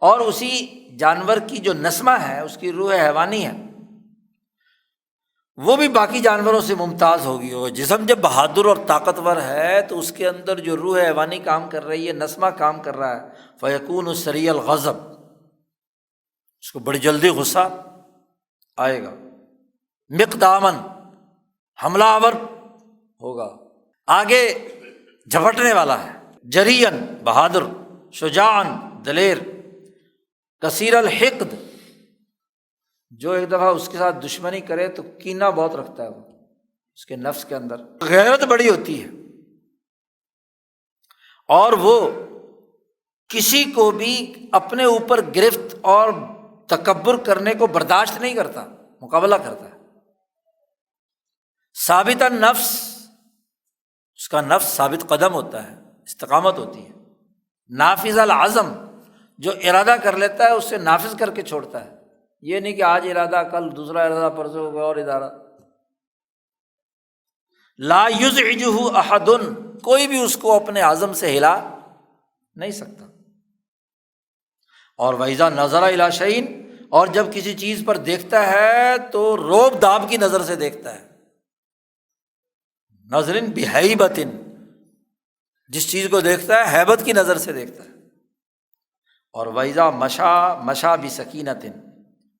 [SPEAKER 1] اور اسی جانور کی جو نسمہ ہے، اس کی روح حیوانی ہے، وہ بھی باقی جانوروں سے ممتاز ہوگی۔ اور جسم جب بہادر اور طاقتور ہے تو اس کے اندر جو روح حیوانی کام کر رہی ہے، نسمہ کام کر رہا ہے، فیکون سریع الغضب، اس کو بڑی جلدی غصہ آئے گا، مقداماً حملہ آور ہوگا، آگے جھپٹنے والا ہے، جریاً بہادر، شجاعاً دلیر، کثیر الحقد، جو ایک دفعہ اس کے ساتھ دشمنی کرے تو کینہ بہت رکھتا ہے، وہ اس کے نفس کے اندر غیرت بڑی ہوتی ہے، اور وہ کسی کو بھی اپنے اوپر گرفت اور تکبر کرنے کو برداشت نہیں کرتا، مقابلہ کرتا ہے۔ ثابت النفس، اس کا نفس ثابت قدم ہوتا ہے، استقامت ہوتی ہے۔ نافذ العزم، جو ارادہ کر لیتا ہے اس سے نافذ کر کے چھوڑتا ہے، یہ نہیں کہ آج ارادہ کل دوسرا ارادہ پرسوں کوئی اور ارادہ۔ لا یزعجہ احد، کوئی بھی اس کو اپنے عزم سے ہلا نہیں سکتا۔ اور وَإِذَا نَظَرَ إِلَىٰ شَيْءٍ، اور جب کسی چیز پر دیکھتا ہے تو روب داب کی نظر سے دیکھتا ہے، نظر بہیبۃ، جس چیز کو دیکھتا ہے ہیبت کی نظر سے دیکھتا ہے۔ اور وَإِذَا مَشَىٰ بِسَکِینَةٍ،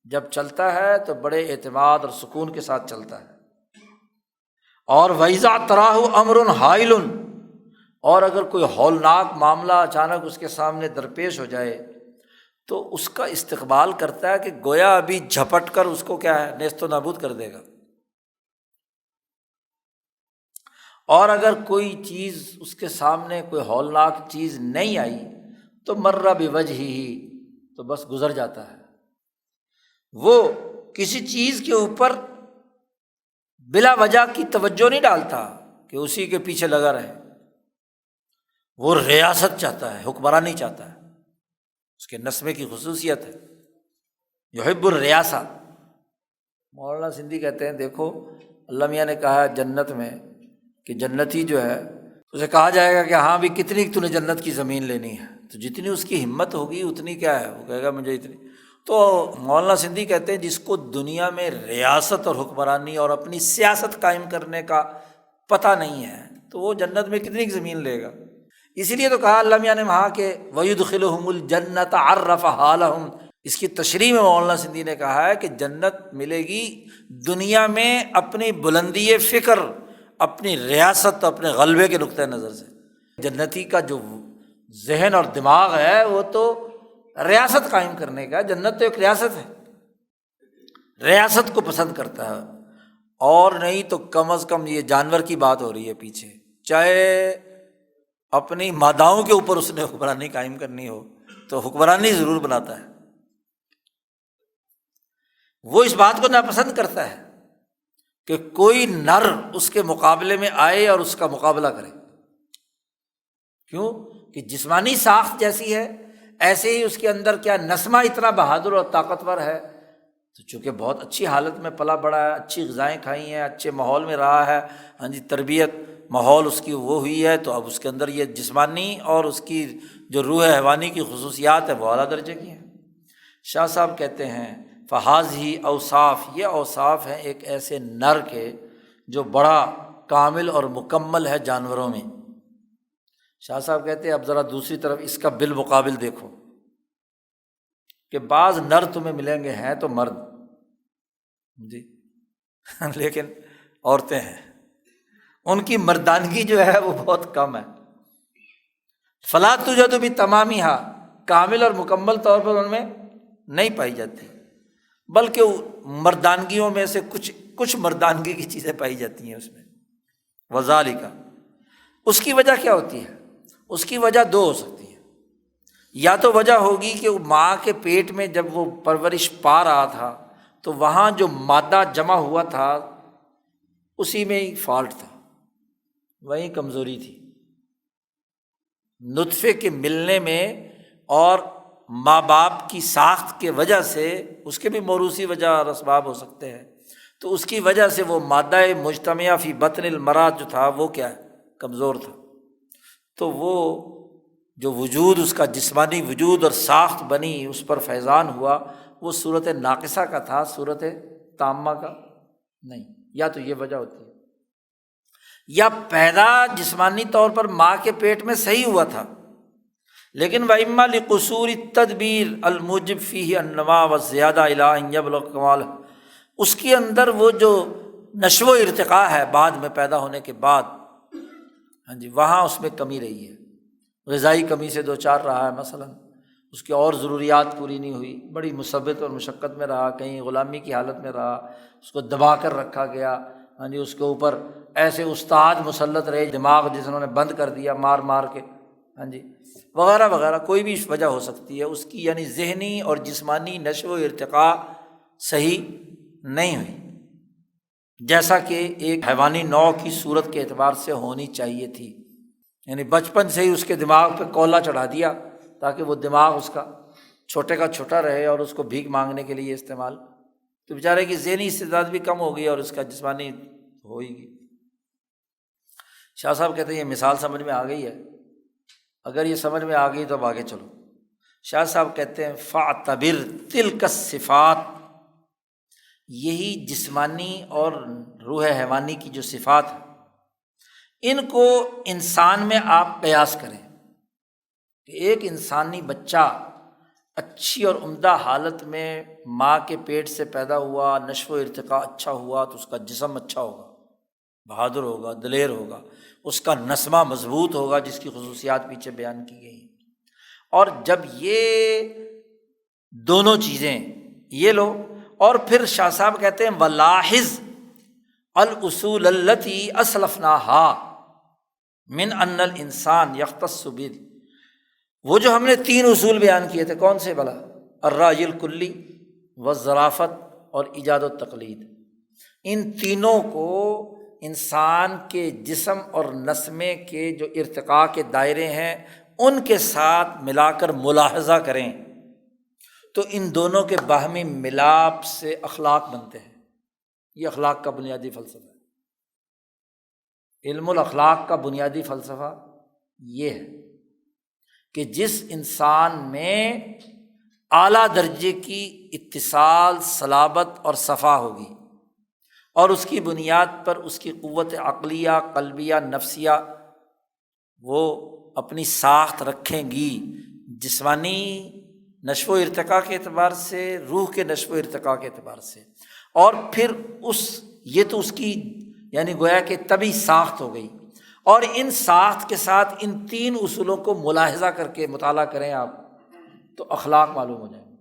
[SPEAKER 1] جب چلتا ہے تو بڑے اعتماد اور سکون کے ساتھ چلتا ہے۔ اور وَإِذَا تَرَاهُ أَمْرٌ حَائِلٌ، اور اگر کوئی ہولناک معاملہ اچانک اس کے سامنے درپیش ہو جائے تو اس کا استقبال کرتا ہے کہ گویا ابھی جھپٹ کر اس کو کیا ہے، نیست و نابود کر دے گا۔ اور اگر کوئی چیز اس کے سامنے، کوئی ہولناک چیز نہیں آئی تو مر بوجہہ، تو بس گزر جاتا ہے، وہ کسی چیز کے اوپر بلا وجہ کی توجہ نہیں ڈالتا کہ اسی کے پیچھے لگا رہے۔ وہ ریاست چاہتا ہے، حکمرانی چاہتا ہے، اس کے نسمے کی خصوصیت ہے، یحب الریاسہ۔ مولانا سندھی کہتے ہیں دیکھو اللہ میاں نے کہا ہے جنت میں کہ جنتی جو ہے اسے کہا جائے گا کہ ہاں بھی کتنی تو نے جنت کی زمین لینی ہے، تو جتنی اس کی ہمت ہوگی اتنی کیا ہے، وہ کہے گا مجھے اتنی۔ تو مولانا سندھی کہتے ہیں جس کو دنیا میں ریاست اور حکمرانی اور اپنی سیاست قائم کرنے کا پتہ نہیں ہے تو وہ جنت میں کتنی زمین لے گا۔ اسی لیے تو کہا اللہ میاں نے وہاں کہ وَيُدْخِلُهُمُ الْجَنَّةَ عَرَّفَهَا لَهُمْ، اس کی تشریح میں مولانا سندھی نے کہا ہے کہ جنت ملے گی دنیا میں اپنی بلندی فکر، اپنی ریاست، اپنے غلبے کے نقطۂ نظر سے۔ جنتی کا جو ذہن اور دماغ ہے وہ تو ریاست قائم کرنے کا، جنت تو ایک ریاست ہے، ریاست کو پسند کرتا ہے۔ اور نہیں تو کم از کم یہ جانور کی بات ہو رہی ہے پیچھے، چاہے اپنی ماداؤں کے اوپر اس نے حکمرانی قائم کرنی ہو تو حکمرانی ضرور بناتا ہے۔ وہ اس بات کو ناپسند کرتا ہے کہ کوئی نر اس کے مقابلے میں آئے اور اس کا مقابلہ کرے۔ کیوں کہ جسمانی ساخت جیسی ہے ایسے ہی اس کے اندر کیا نسمہ اتنا بہادر اور طاقتور ہے، تو چونکہ بہت اچھی حالت میں پلا بڑا ہے، اچھی غذائیں کھائی ہیں، اچھے ماحول میں رہا ہے، ہاں جی تربیت ماحول اس کی وہ ہوئی ہے، تو اب اس کے اندر یہ جسمانی اور اس کی جو روح حیوانی کی خصوصیات ہے وہ اعلیٰ درجے کی ہیں۔ شاہ صاحب کہتے ہیں فہٰذہِ اوصاف، یہ اوصاف ہیں ایک ایسے نر کے جو بڑا کامل اور مکمل ہے جانوروں میں۔ شاہ صاحب کہتے ہیں اب ذرا دوسری طرف اس کا بالمقابل دیکھو کہ بعض نر تمہیں ملیں گے ہیں تو مرد جی لیکن عورتیں ہیں، ان کی مردانگی جو ہے وہ بہت کم ہے۔ فلا توجد بتمامہا، کامل اور مکمل طور پر ان میں نہیں پائی جاتی، بلکہ مردانگیوں میں سے کچھ مردانگی کی چیزیں پائی جاتی ہیں اس میں۔ وذالک، اس کی وجہ کیا ہوتی ہے؟ اس کی وجہ دو ہو سکتی ہے۔ یا تو وجہ ہوگی کہ وہ ماں کے پیٹ میں جب وہ پرورش پا رہا تھا تو وہاں جو مادہ جمع ہوا تھا اسی میں ہی فالٹ تھا، وہیں کمزوری تھی، نطفے کے ملنے میں، اور ماں باپ کی ساخت کے وجہ سے، اس کے بھی موروثی وجہ اور اسباب ہو سکتے ہیں، تو اس کی وجہ سے وہ مادہ مجتمعہ فی بطن المرأة جو تھا وہ کیا ہے؟ کمزور تھا۔ تو وہ جو وجود اس کا جسمانی وجود اور ساخت بنی، اس پر فیضان ہوا، وہ صورت ناقصہ کا تھا، صورت تامہ کا نہیں۔ یا تو یہ وجہ ہوتی ہے، یا پیدا جسمانی طور پر ماں کے پیٹ میں صحیح ہوا تھا، لیکن وَإِمَّا لِقُصُورِ التَّدْبِيرِ الْمُوجِبِ فِيهِ النَّمَاءَ وَالزِّيَادَةَ إِلَىٰ أَن يَبْلُغَ كَمَالَهُ، اس کے اندر وہ جو نشو و ارتقاء ہے بعد میں پیدا ہونے کے بعد، ہاں جی، وہاں اس میں کمی رہی ہے، غذائی کمی سے دوچار رہا ہے، مثلاً اس کی اور ضروریات پوری نہیں ہوئی، بڑی مصیبت اور مشقت میں رہا، کہیں غلامی کی حالت میں رہا، اس کو دبا کر رکھا گیا، ہاں جی، اس کے اوپر ایسے استاد مسلط رہے، دماغ جنہوں نے بند کر دیا مار مار کے، ہاں جی، وغیرہ وغیرہ، کوئی بھی وجہ ہو سکتی ہے اس کی، یعنی ذہنی اور جسمانی نشو و ارتقاء صحیح نہیں ہوئی جیسا کہ ایک حیوانی نوع کی صورت کے اعتبار سے ہونی چاہیے تھی، یعنی بچپن سے ہی اس کے دماغ پہ کولا چڑھا دیا تاکہ وہ دماغ اس کا چھوٹے کا چھوٹا رہے اور اس کو بھیک مانگنے کے لیے استعمال، تو بیچارے کی ذہنی استعداد بھی کم ہو گئی اور اس کا جسمانی ہو ہی گئی۔ شاہ صاحب کہتے ہیں یہ مثال سمجھ میں آ گئی ہے؟ اگر یہ سمجھ میں آ گئی تو اب آگے چلو۔ شاہ صاحب کہتے ہیں فَاعْتَبِرْ تِلْكَ الصِّفَاتِ، یہی جسمانی اور روح حیوانی کی جو صفات ہیں ان کو انسان میں آپ قیاس کریں کہ ایک انسانی بچہ اچھی اور عمدہ حالت میں ماں کے پیٹ سے پیدا ہوا، نشو و ارتقاء اچھا ہوا تو اس کا جسم اچھا ہوگا، بہادر ہوگا، دلیر ہوگا، اس کا نسمہ مضبوط ہوگا، جس کی خصوصیات پیچھے بیان کی گئی ہیں۔ اور جب یہ دونوں چیزیں یہ لو، اور پھر شاہ صاحب کہتے ہیں وَلَاحِظْ الْأُصُولَ الَّتِي أَسْلَفْنَاهَا مِنْ أَنَّ الْإِنسَانَ يَخْتَصُّ بِهِ، وہ جو ہم نے تین اصول بیان کیے تھے، کون سے بلا؟ الرأی الکلی والظرافت اور ایجاد و تقلید، ان تینوں کو انسان کے جسم اور نسمے کے جو ارتقاء کے دائرے ہیں ان کے ساتھ ملا کر ملاحظہ کریں تو ان دونوں کے باہمی ملاپ سے اخلاق بنتے ہیں۔ یہ اخلاق کا بنیادی فلسفہ ہے، علم الاخلاق کا بنیادی فلسفہ یہ ہے کہ جس انسان میں اعلیٰ درجے کی اتصال، صلابت اور صفا ہوگی اور اس کی بنیاد پر اس کی قوت عقلیہ، قلبیہ، نفسیہ وہ اپنی ساخت رکھیں گی، جسمانی نشو و ارتقاء کے اعتبار سے، روح کے نشو و ارتقاء کے اعتبار سے، اور پھر یہ تو اس کی یعنی گویا کہ طبی ساخت ہو گئی، اور ان ساخت کے ساتھ ان تین اصولوں کو ملاحظہ کر کے مطالعہ کریں آپ تو اخلاق معلوم ہو جائیں گے۔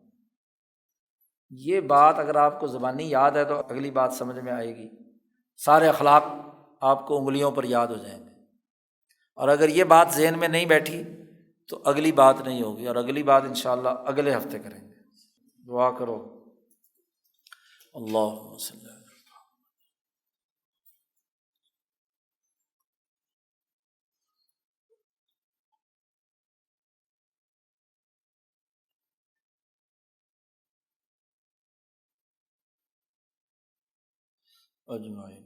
[SPEAKER 1] یہ بات اگر آپ کو زبانی یاد ہے تو اگلی بات سمجھ میں آئے گی، سارے اخلاق آپ کو انگلیوں پر یاد ہو جائیں گے، اور اگر یہ بات ذہن میں نہیں بیٹھی تو اگلی بات نہیں ہوگی، اور اگلی بات انشاءاللہ اگلے ہفتے کریں گے۔ دعا کرو۔ اللہم صلی اللہ اجمعین۔